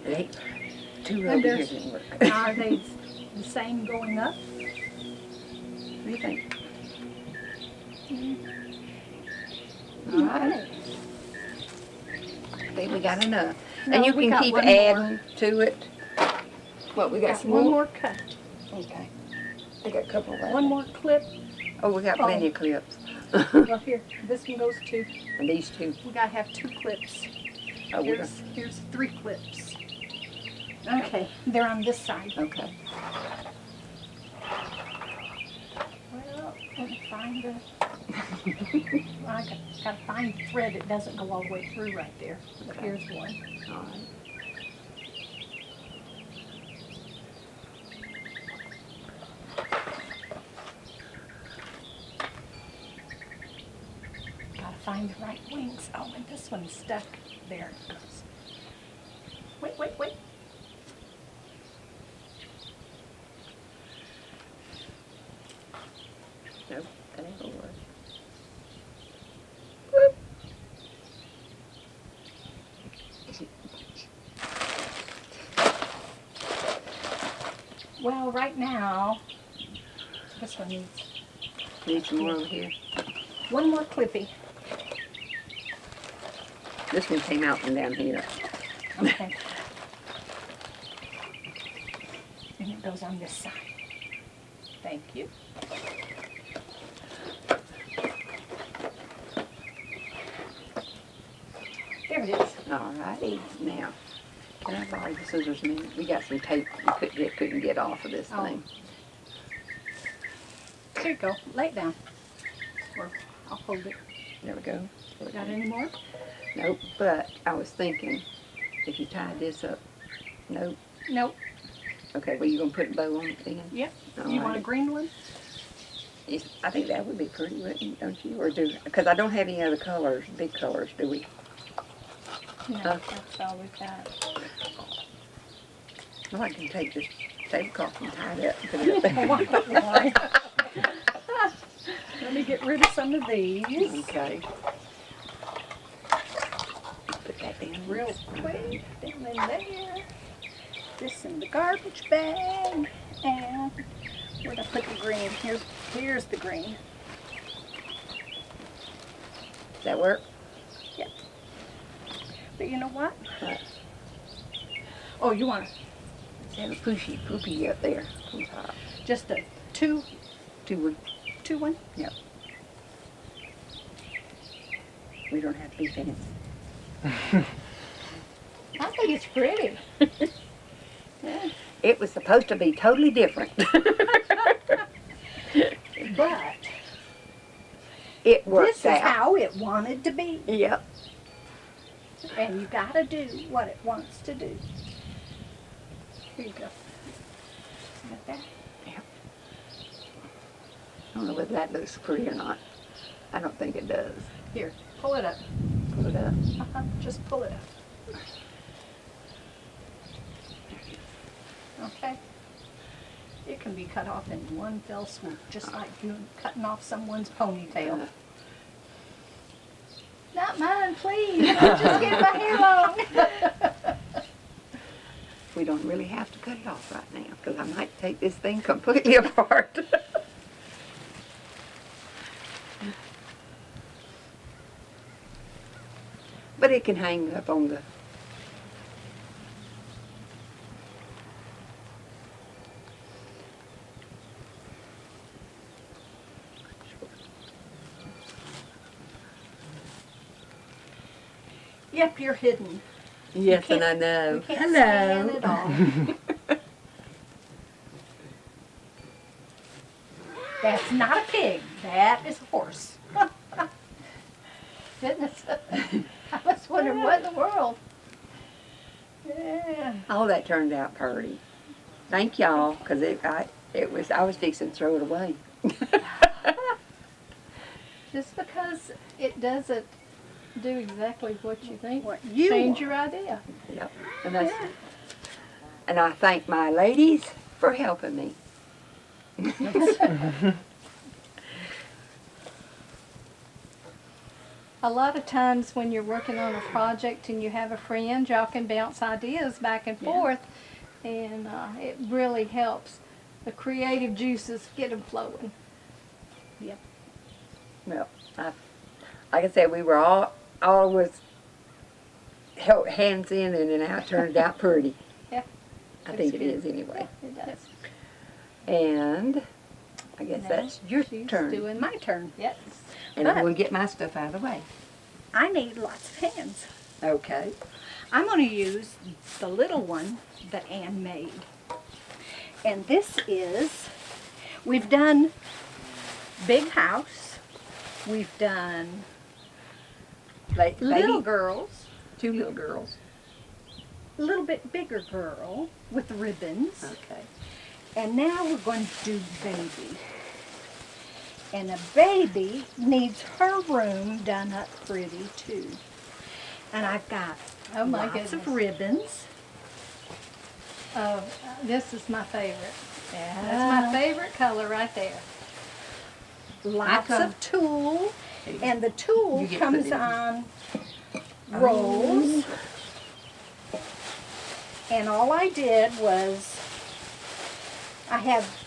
It ain't two And over here there's- didn't work. Are they the same going up? What do you think? Mm-hmm. All right. I think we got enough. No, And you we can got keep one more. adding to it. What, we got Got some one more? more cut. Okay. I got a couple of One more clip. Oh, we got plenty of clips. Well, here, this one goes to. And these two. We gotta have 2 clips. Oh, we're Here's 3 clips. Okay, they're on this side. okay. Well, let me find the. I gotta find the thread that doesn't go all the way through right there. But Okay. here's one. All right. Gotta find find the right wings. Oh, and this one's stuck. There it goes. Wait, wait, wait. Nope, that ain't gonna work. Well, right now, this one needs Need some more over here. one more clippy. This one came out from down here. Okay. And it goes on this side. Thank you. There it is. All righty, now, can I borrow the scissors a minute? We got some tape we couldn't get off of this Oh. thing. There you go. Lay it down. Or I'll hold it. There we go. Got any more? Nope, but I was thinking, if you tie this up, nope. Nope. Okay, well, you gonna put a bow on it then? Yep. All You want a righty. green one? I think that would be pretty, wouldn't you, don't you? Or do, because I don't have any other colors, big colors, do we? No, Huh? that's all we've got. Well, I can take this tablecloth and tie it up and put it up Oh, there. don't worry. Let me get rid of some of these Okay. Put that down real quick. Down in there. This in the garbage bag. And where'd I put the green? Here's the green. Does that work? But you know what? What? Oh, you want Have a poopy up there on top. just a two one? Yep. We don't have to be fancy. I think it's pretty. It was supposed to be totally different. But It worked this is out. how it wanted to be. Yep. And you gotta do what it wants to do. Here you go. Got that? I don't know whether that looks pretty or not. I don't think it does. Here, pull it up. Pull it up. Just pull it up. Okay. It can be cut off in one fell swoop, just like you cutting off someone's ponytail. Not mine, please. Just get my hair long. We don't really have to cut it off right now because I might take this thing completely apart. But it can hang up on the... Yep, you're hidden. Yes, and I know. We can't scan it all. That's not a pig. That is a horse. Goodness. I was wondering what in the world. Yeah. All that turned out pretty. Thank y'all, because I was fixing to throw it away. Just because it doesn't do exactly what you think, What you change want. your idea. Yep. And I thank my ladies for helping me. A lot of times when you're working on a project and you have a friend, y'all can bounce ideas back and Yeah. forth, and it really helps the creative juices get them flowing. Well, like I said, we were all always held hands in, and then it turned out pretty. Yeah. I think it is anyway. It does. And I guess Now that's your she's turn. doing My turn. Yep. And I'm going to get my stuff out of the way. I need lots of hands. Okay. I'm going to use the little one that Ann made. And this is, we've done big house, we've done little girls, 2 little girls. a little bit bigger girl with ribbons, Okay. and now we're going to do baby. And a baby needs her room done up pretty too. And I've got Oh my lots of goodness. ribbons. Oh, this is my favorite. That's my favorite color right there. Lots of tulle. And the tulle You get comes put in. on rolls. And all I did was, I have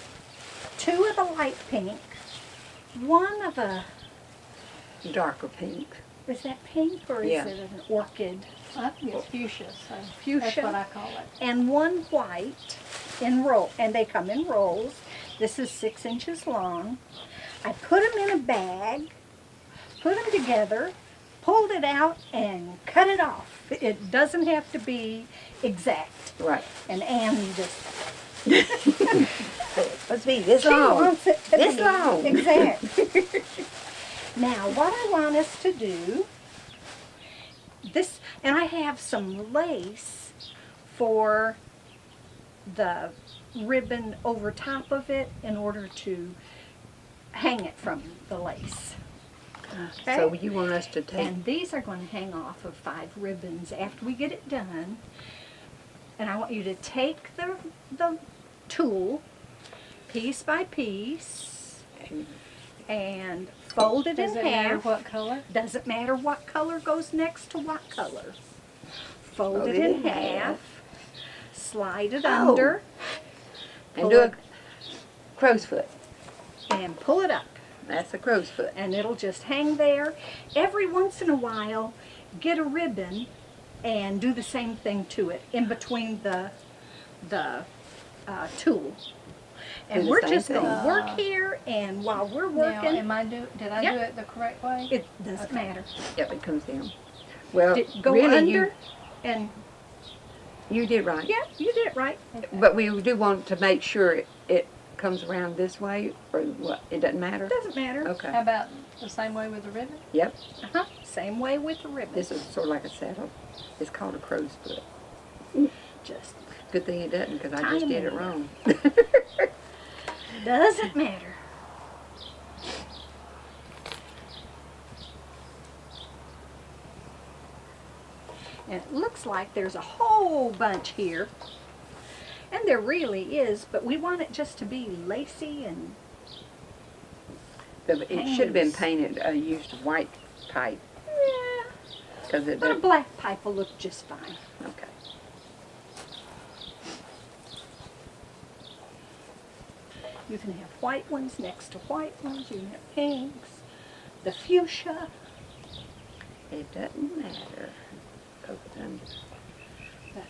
2 of the light pink, 1 of a, Darker pink. is that pink or Yeah. is it an orchid? I think it's fuchsia, so Fuchsia. that's what I call it. And 1 white in roll, and they come in rolls. This is 6 inches long. I put them in a bag, put them together, pulled it out, and cut it off. It doesn't have to be exact. Right. And Ann just, Let's be this she long. wants it to This be long. exact. Now, what I want us to do, this, and I have some lace for the ribbon over top of it in order to hang it from the lace. Okay? So you want us to take, And these are going to hang off of 5 ribbons after we get it done. And I want you to take the tulle piece by piece and fold it Does in it matter half. what color? Doesn't matter what color goes next to what color. Fold it in half. Slide it Oh. under. and pull do a it- crow's foot. and pull it up. That's a crow's foot. And it'll just hang there. Every once in a while, get a ribbon and do the same thing to it in between the tulle. And the we're same just going thing. to work here, and while we're Now, working, did I Yep. do it the correct way? it doesn't Okay. matter. Yep, it comes down. Well, Go really, under, and you did right. yeah, you did it right. But we do want to make sure it comes around this way, or what? It doesn't matter? It doesn't matter. How Okay. about the same way with the ribbon? Yep. Uh-huh. Same way with the ribbon. This is sort of like a saddle. It's called a crow's foot. Just Good thing it doesn't, because I Tie just 'em did it in. wrong. doesn't matter. And it looks like there's a whole bunch here. And there really is, but we want it just to be lacy and It should have been Hangs. painted, used white pipe, yeah. because it But a doesn't. black pipe will look just fine. Okay. You can have white ones next to white ones. You can have pinks, the fuchsia. It doesn't matter. Go under. But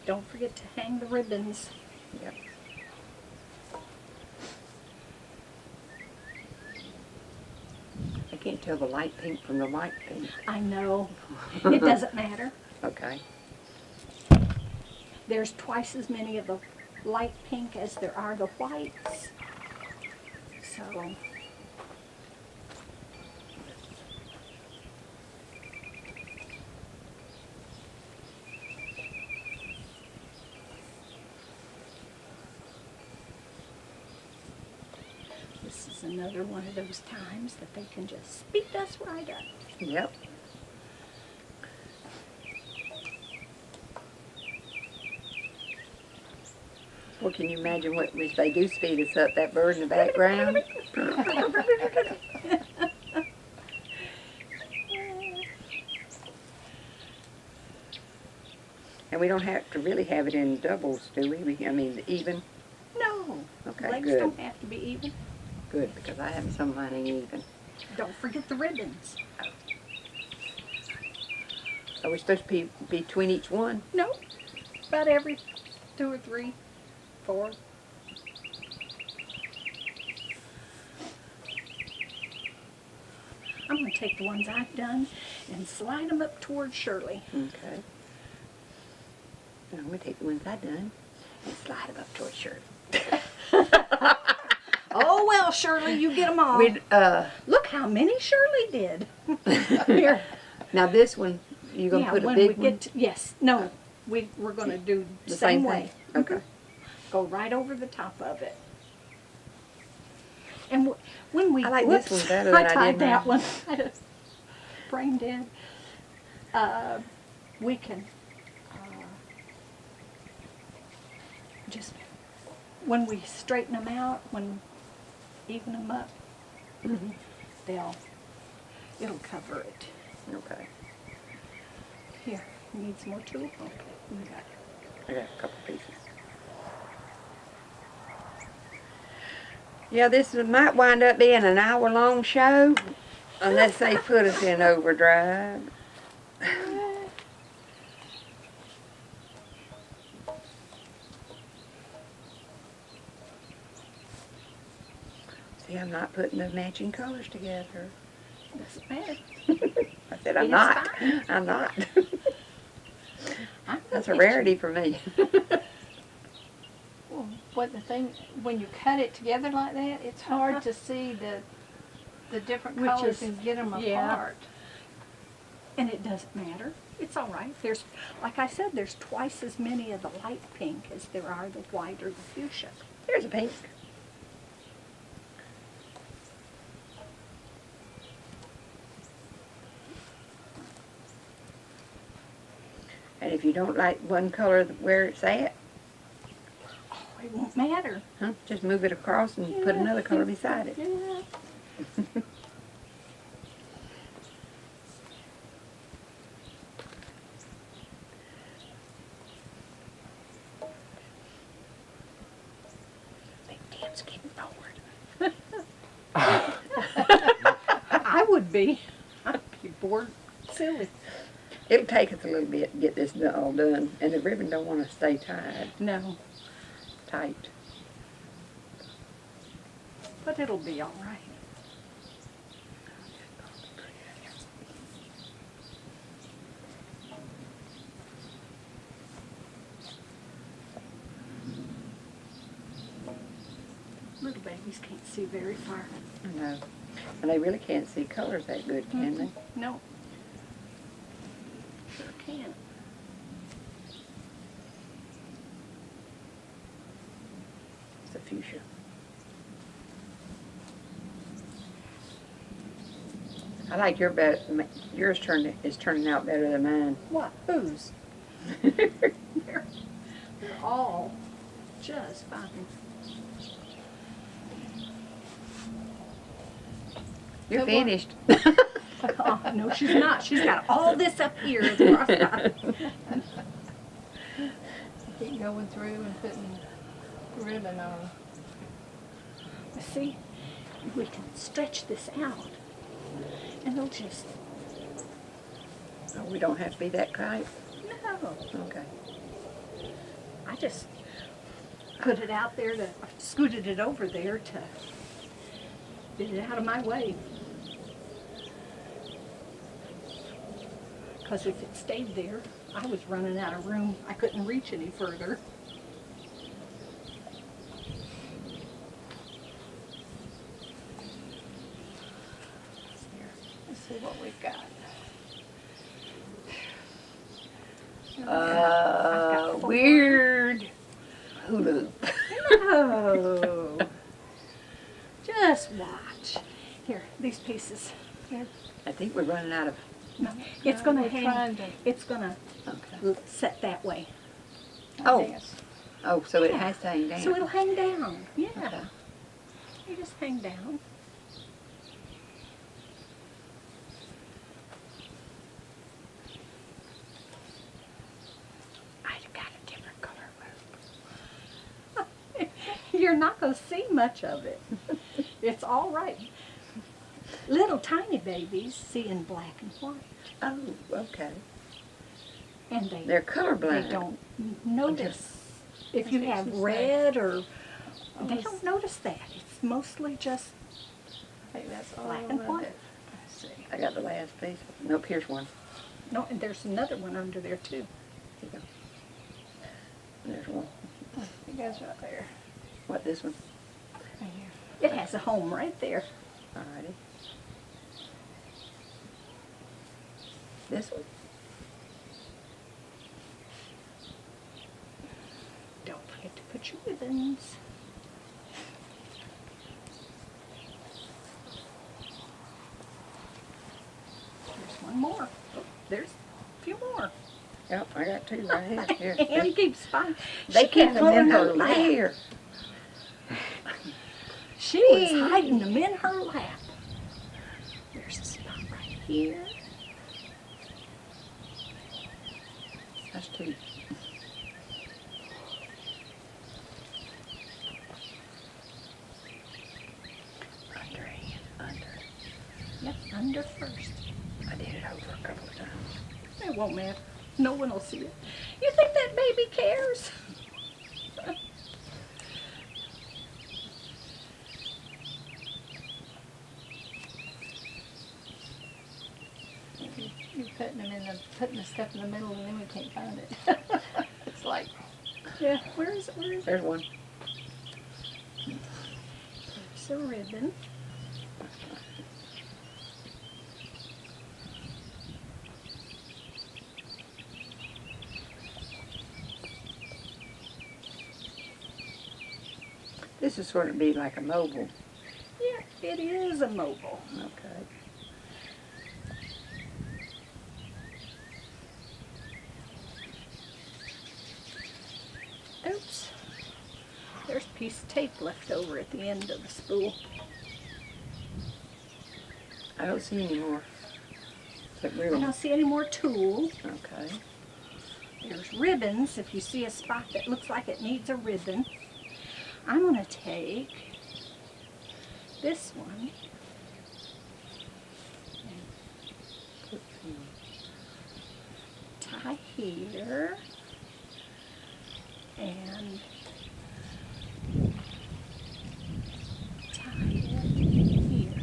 don't forget to hang the ribbons. Yep. I can't tell the light pink from the white pink. I know. It doesn't matter. Okay. There's twice as many of the light pink as there are the whites. So, this is another one of those times that they can just speed us right up. Yep. Well, can you imagine what if they do speed us up? That bird in the background. And we don't have to really have it in doubles, do we? I mean, even. No, Okay, legs good. don't have to be even. Good, because I have some of mine ain't even. Don't forget the ribbons. Are we supposed to be between each one? No, about every 2 or 3, 4. I'm going to take the ones I've done and slide them up towards Shirley. Okay. And I'm going to take the ones I done and slide them up towards Shirley. Oh, well, Shirley, you get them all. We'd, Look how many Shirley did. Here. now this one, you going to Yeah, put a when big we one? get to, yes, no, we're going to do the same same way. thing? Okay. Go right over the top of it. And when we, I like whoops, this one better than I tied did that mine. one. I just brain dead. We can just, when we straighten them out, even them up, Mhm. it'll cover it. Okay. Here, need some more tool? Okay, we got it. I got a couple pieces. Yeah, this might wind up being an hour-long show, unless they put us in overdrive. See, I'm not putting the matching colors together. Doesn't matter. I said, I'm It's not. fine. I'm not. I'm That's a with you. rarity for me. Well, what the thing, when you cut it together like that, it's hard to see the different Which colors is- and get them yeah. apart. And it doesn't matter. It's all right. There's, like I said, there's twice as many of the light pink as there are the white or the fuchsia. Here's a pink. And if you don't like one color where it's at, Oh, it won't matter. just move it across and put Yeah. another color beside it. Yeah. Big Tim's getting bored. I would be. I'd be bored silly. It'll take us a little bit to get this all done, and the ribbon don't want to stay tied No, tight. but it'll be all right. Little babies can't see very far. I know. And they really can't see colors that good, can they? No. Sure can't. It's a fuchsia. I like yours is turning out better than mine. What? Whose? They're all just fine. You're Good work. finished. Oh, no, she's not. She's got all this up here. Is crossed out. Keep going through and putting ribbon on. See, we can stretch this out, and it'll just, Oh, we don't have to be that tight. no. Okay. I just put it out there to, scooted it over there to get it out of my way. Because if it stayed there, I was running out of room. I couldn't reach any further. Let's see what we've got. Weird hula hoop. No. Just watch. Here, these pieces. Here. I think we're running out of. No, it's gonna we're hang. trying to- It's gonna Okay. set that way. Oh. This. Oh, so it Yeah. has to hang down. So it'll hang down. Yeah. Okay. You just hang down. I've got a different color rope. You're not gonna see much of it. It's all right. Little tiny babies see in black and white, Oh, okay. and They're colorblind. they don't notice if you have red or they don't notice that. It's mostly just I think that's all black of and it. white. Let's see. I got the last piece. Nope, here's one. No, and there's another one under there too. Here you go. There's one. It goes right there. What, this one? Right here. It has a home right there. Alrighty. This one? Don't forget to put your ribbons. Yep, I got two right here. Ann keeps finding. They keep them in pulling her over lap. here. She was hiding them in her lap. There's a spot right here. That's two. Under. Yep, under first. I did it over a couple of times. It won't matter. No one will see it. You think that baby cares? You're putting the stuff in the middle, and then we can't find it. It's like, Yeah, where is it? Where is it? There's one. There's a ribbon. This is sort of be like a mobile. Yeah, it is a mobile. Okay. Oops. There's a piece of tape left over at the end of the spool. I don't see any more. Except I ribbon. don't see any more tulle. Okay. There's ribbons. If you see a spot that looks like it needs a ribbon, I'm going to take this one and tie here and tie it here.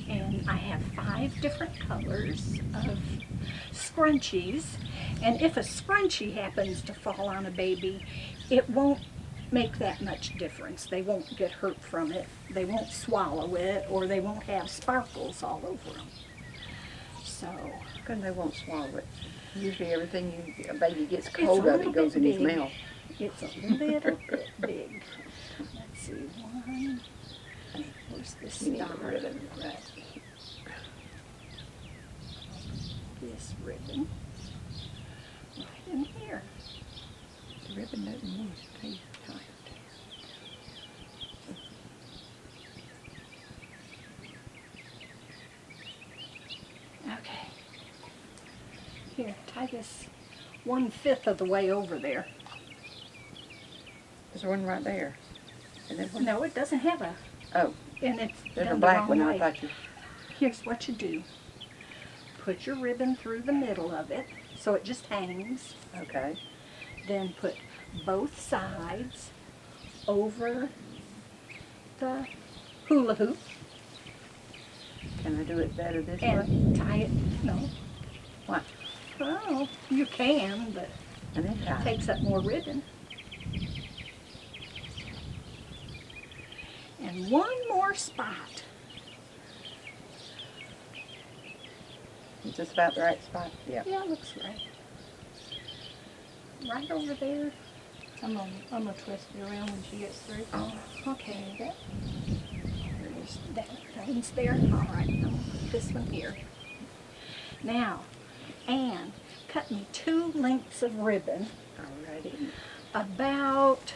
And I have 5 different colors of scrunchies, and if a scrunchie happens to fall on a baby, it won't make that much difference. They won't get hurt from it, they won't swallow it, or they won't have sparkles all over them. So, Because they won't swallow it. Usually everything a baby gets a hold of, little it goes bit in his big. mouth. it's a little bit big. Let's see, one, where's this You need star? a ribbon right here. This ribbon right in here. The ribbon doesn't want to stay tight. Okay. Here, tie this 1/5 of the way over there. There's one right there. And then one. No, it doesn't have a. Oh, And it's there's a done the black wrong one. way. I thought you. Here's what you do. Put your ribbon through the middle of it so it just hangs. Okay. Then put both sides over the hula hoop Can I do it better this way? and tie it. No. What? Oh, you can, but And then it tie. takes up more ribbon. And one more spot. Is this about the right spot? Yeah. Yeah, it looks right. Right over there. I'm gonna twist it around when she gets through. Oh, okay. There's that one's there. All right, I'm gonna put this one here. Now, Anne, cut me 2 lengths of ribbon, Alrighty. about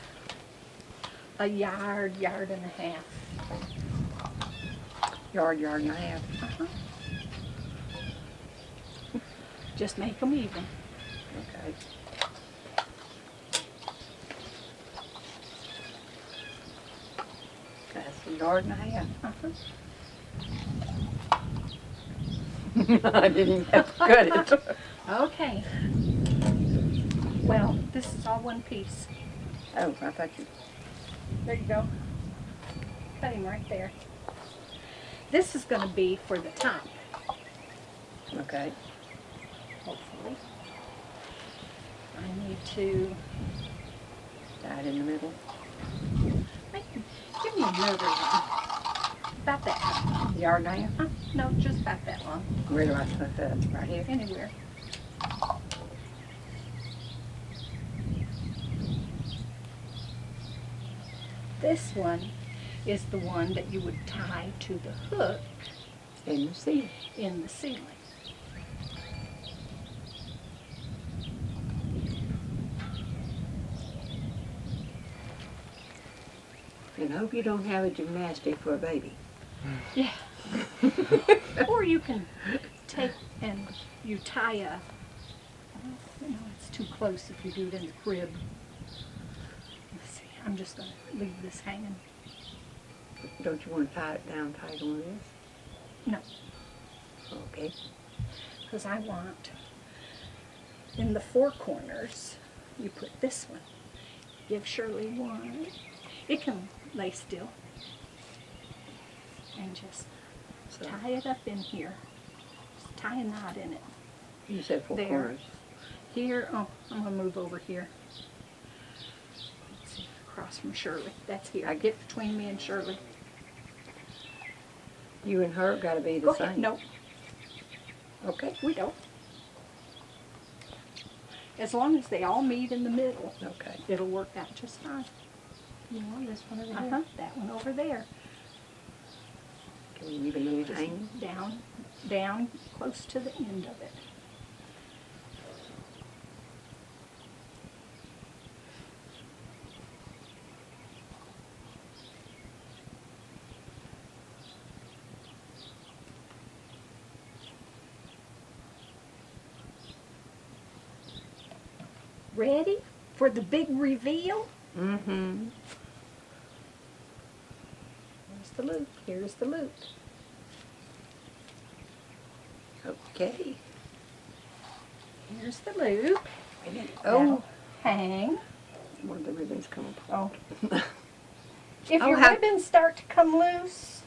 a yard, yard and a half. Yard and a half. Uh-huh. Just make them even. Okay. That's a yard and a half. Uh-huh. I didn't even have to cut it. Okay. Well, this is all one piece. Oh, I thought you. There you go. Cut him right there. This is going to be for the top, Okay. hopefully. I need to Tie it in the middle. give me another one. About that long. Yard and a half. Huh? No, just about that long. Where do I put that? Right here. Anywhere. This one is the one that you would tie to the hook In the ceiling. in the ceiling. And hope you don't have a gymnastic for a baby. Yeah. Or you can take and you tie a, no, it's too close if you do it in the crib. Let's see, I'm just going to leave this hanging. Don't you want to tie it down tight on this? No, Okay. because I want, in the four corners, you put this one. Give Shirley one. It can lay still. And just So tie it up in here. Just tie a knot in it. you said four There. corners. Here, oh, I'm gonna move over here. Let's see, across from Shirley. That's here. I get between me and Shirley. You and her got to be the Go same. ahead. No, Okay. we don't. As long as they all meet in the middle, Okay. it'll work out just fine. You want this one over Uh-huh, that one over there. Can we leave a little Just hanging? down close to the end of it. Ready for the big reveal? Mm-hmm. Here's the loop. Here's the loop. Okay. Here's the loop. And then, Now, hang. one of the ribbons come apart. Oh. If Oh, your how- ribbons start to come loose,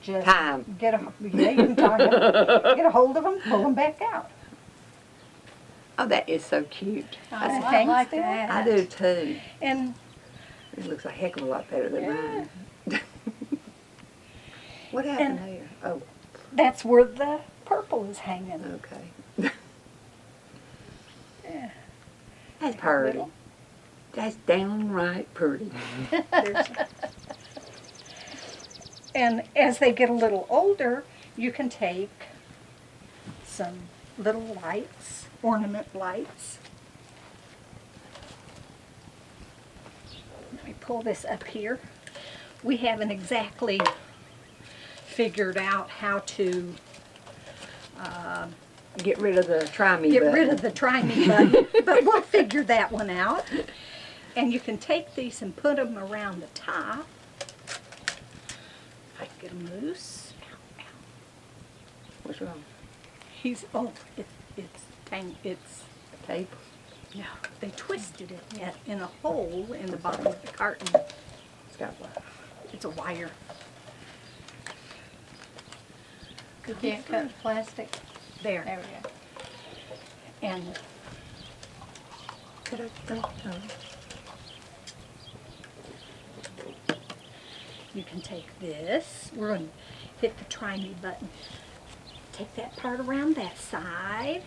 just Time. get a yeah, you can tie 'em. Get a hold of them, pull them back out. Oh, that is so cute. Oh, It I hangs like there. that. I do too. And It looks a heck of a lot better than Yeah. mine. What happened here? Oh, that's where the purple is hanging. okay. Yeah. That's pretty. Little. That's downright pretty. There's- And as they get a little older, you can take some little lights, ornament lights. Let me pull this up here. We haven't exactly figured out how to Get rid of the try me get button. rid of the try me button, but we'll figure that one out. And you can take these and put them around the top. I get them loose. Ow, ow. What's wrong? It's, Tape? no, they twisted it in a hole in the bottom of the carton. It's got wire. It's a wire. You can't cut the plastic. There. There we go. And you can take this. We're going to hit the try me button. Take that part around that side.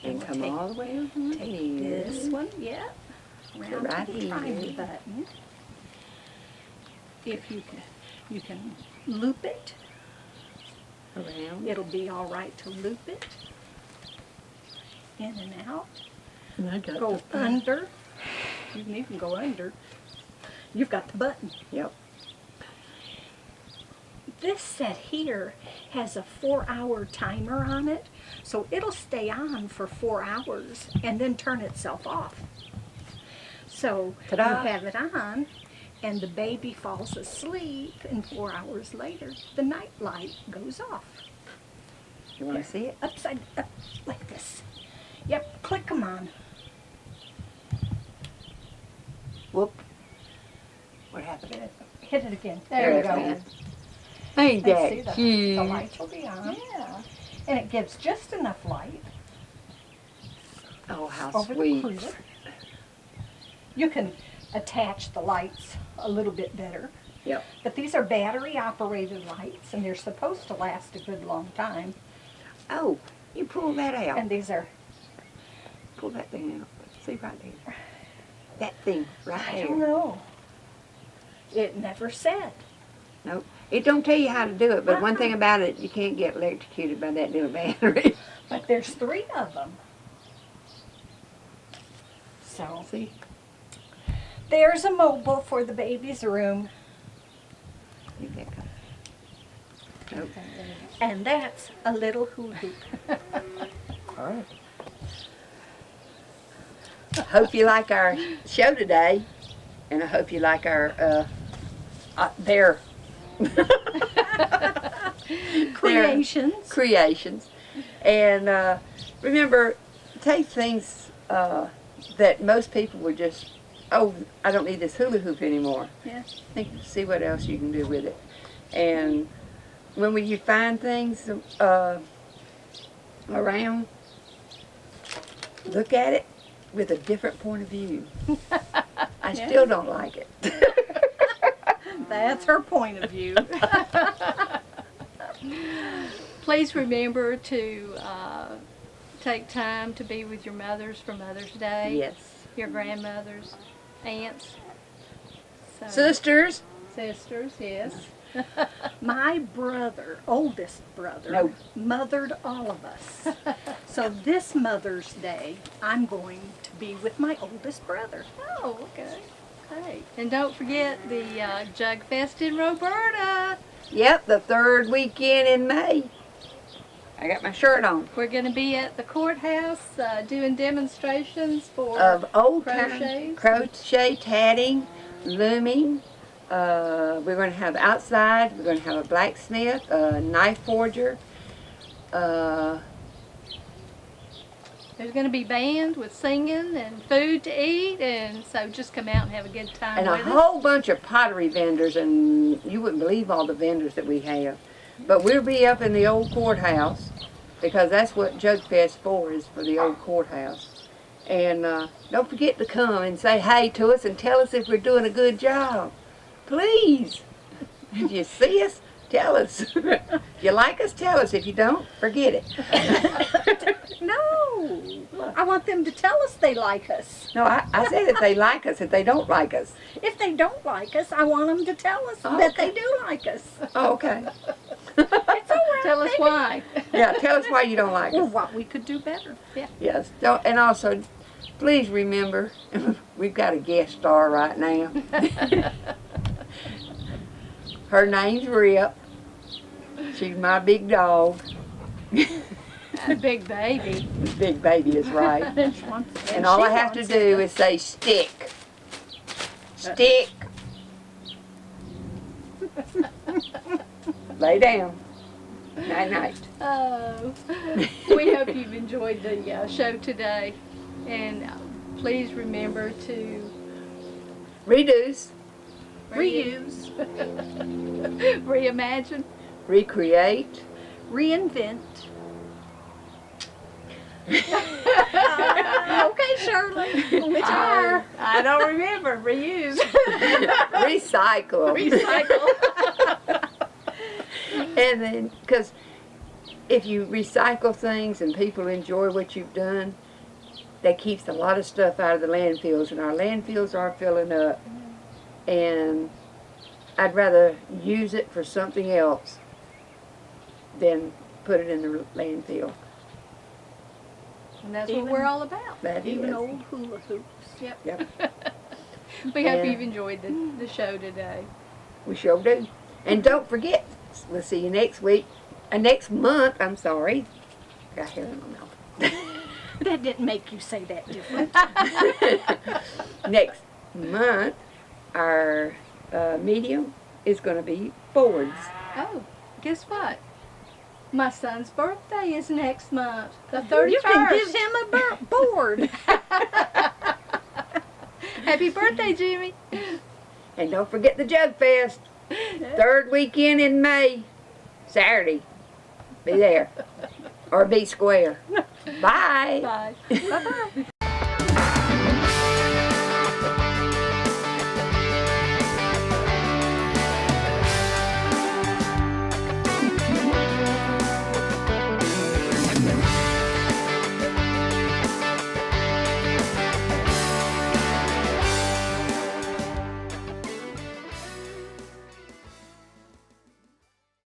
And we'll come take- all the way around Take here. this one, yeah, around right to the try me here. button. If you can loop it. Around. It'll be all right to loop it. In and out. And I got Go the under. You can even go under. You've got the button. Yep. This set here has a 4-hour timer on it, so it'll stay on for 4 hours and then turn itself off. So Ta-da. you have it on, and the baby falls asleep, and 4 hours later, the night light goes off. You want to see it? Upside up, like this. Yep, click them on. Whoop. What happened? Hit it again. There we There go. it is. Ain't And see, that the cute? lights will be on. Yeah. And it gives just enough light Oh, how over sweet. the cooler. You can attach the lights a little bit better. Yep. But these are battery operated lights, and they're supposed to last a good long time. Oh, you pull that out. And these are, Pull that thing out. See right there. That thing right I there. don't know. It never said. Nope. It don't tell you how to do it, but one thing about it, you can't get electrocuted by that little battery. But there's 3 of them. So See? there's a mobile for the baby's room, You get it. Nope. and that's a little hula hoop. All right. Hope you like our show today, and I hope you like our their Creations. And remember, take things that most people would just, oh, I don't need this hula hoop anymore. Yeah. See what else you can do with it. And when you find things around, look at it with a different point of view. I still don't like it. That's her point of view. Please remember to take time to be with your mothers for Mother's Day. Yes. Your grandmothers, aunts, Sisters. sisters, yes. My brother, oldest brother, No. mothered all of us. So this Mother's Day, I'm going to be with my oldest brother. Oh, okay. Hey. And don't forget the Jug Fest in Roberta. Yep, the 3rd weekend in May. I got my shirt on. We're going to be at the courthouse doing demonstrations for Of old time crochets. crochet, tatting, looming. We're going to have outside. We're going to have a blacksmith, a knife forger. There's going to be band with singing and food to eat, and so just come out and have a good time And a with us. whole bunch of pottery vendors, and you wouldn't believe all the vendors that we have. But we'll be up in the old courthouse, because that's what Jug Fest for, is for the old courthouse. And don't forget to come and say hey to us and tell us if we're doing a good job. Please. If you see us, tell us. If you like us, tell us. If you don't, forget it. No, I want them to tell us they like us. No, I said if they like us. If they don't like us. If they don't like us, I want them to tell us Oh, that okay. they do like us. Oh, okay. It's all right. Tell us why. Yeah, tell us why you don't like Or us. what we could do better. Yes. Don't, and also, please remember, we've got a guest star right now. Her name's Rip. She's my big dog. A big baby. Big baby is right. And all I have to do is say stick. Stick. Lay down. Night night. Oh, we hope you've enjoyed the show today, and please remember to Reduce, Reuse, reimagine, recreate, reinvent. Okay, Shirley. Which are? I don't remember. Reuse, recycle. recycle. And then, because if you recycle things and people enjoy what you've done, that keeps a lot of stuff out of the landfills, and our landfills are filling up. And I'd rather use it for something else than put it in the landfill. And that's Even- what we're all about. That Even is. old hula hoops. Yep, We hope And- you've enjoyed the show today. we sure do. And don't forget, we'll see you next week, next month, I'm sorry. Got hair in my mouth. That didn't make you say that different. Next month, our medium is going to be boards. Oh, guess what? My son's birthday is next month, the 31st. You can give him a board. Happy birthday, Jimmy. And don't forget the Jug Fest, 3rd weekend in May, Saturday. Be there. Or be square. Bye. Bye. Bye-bye.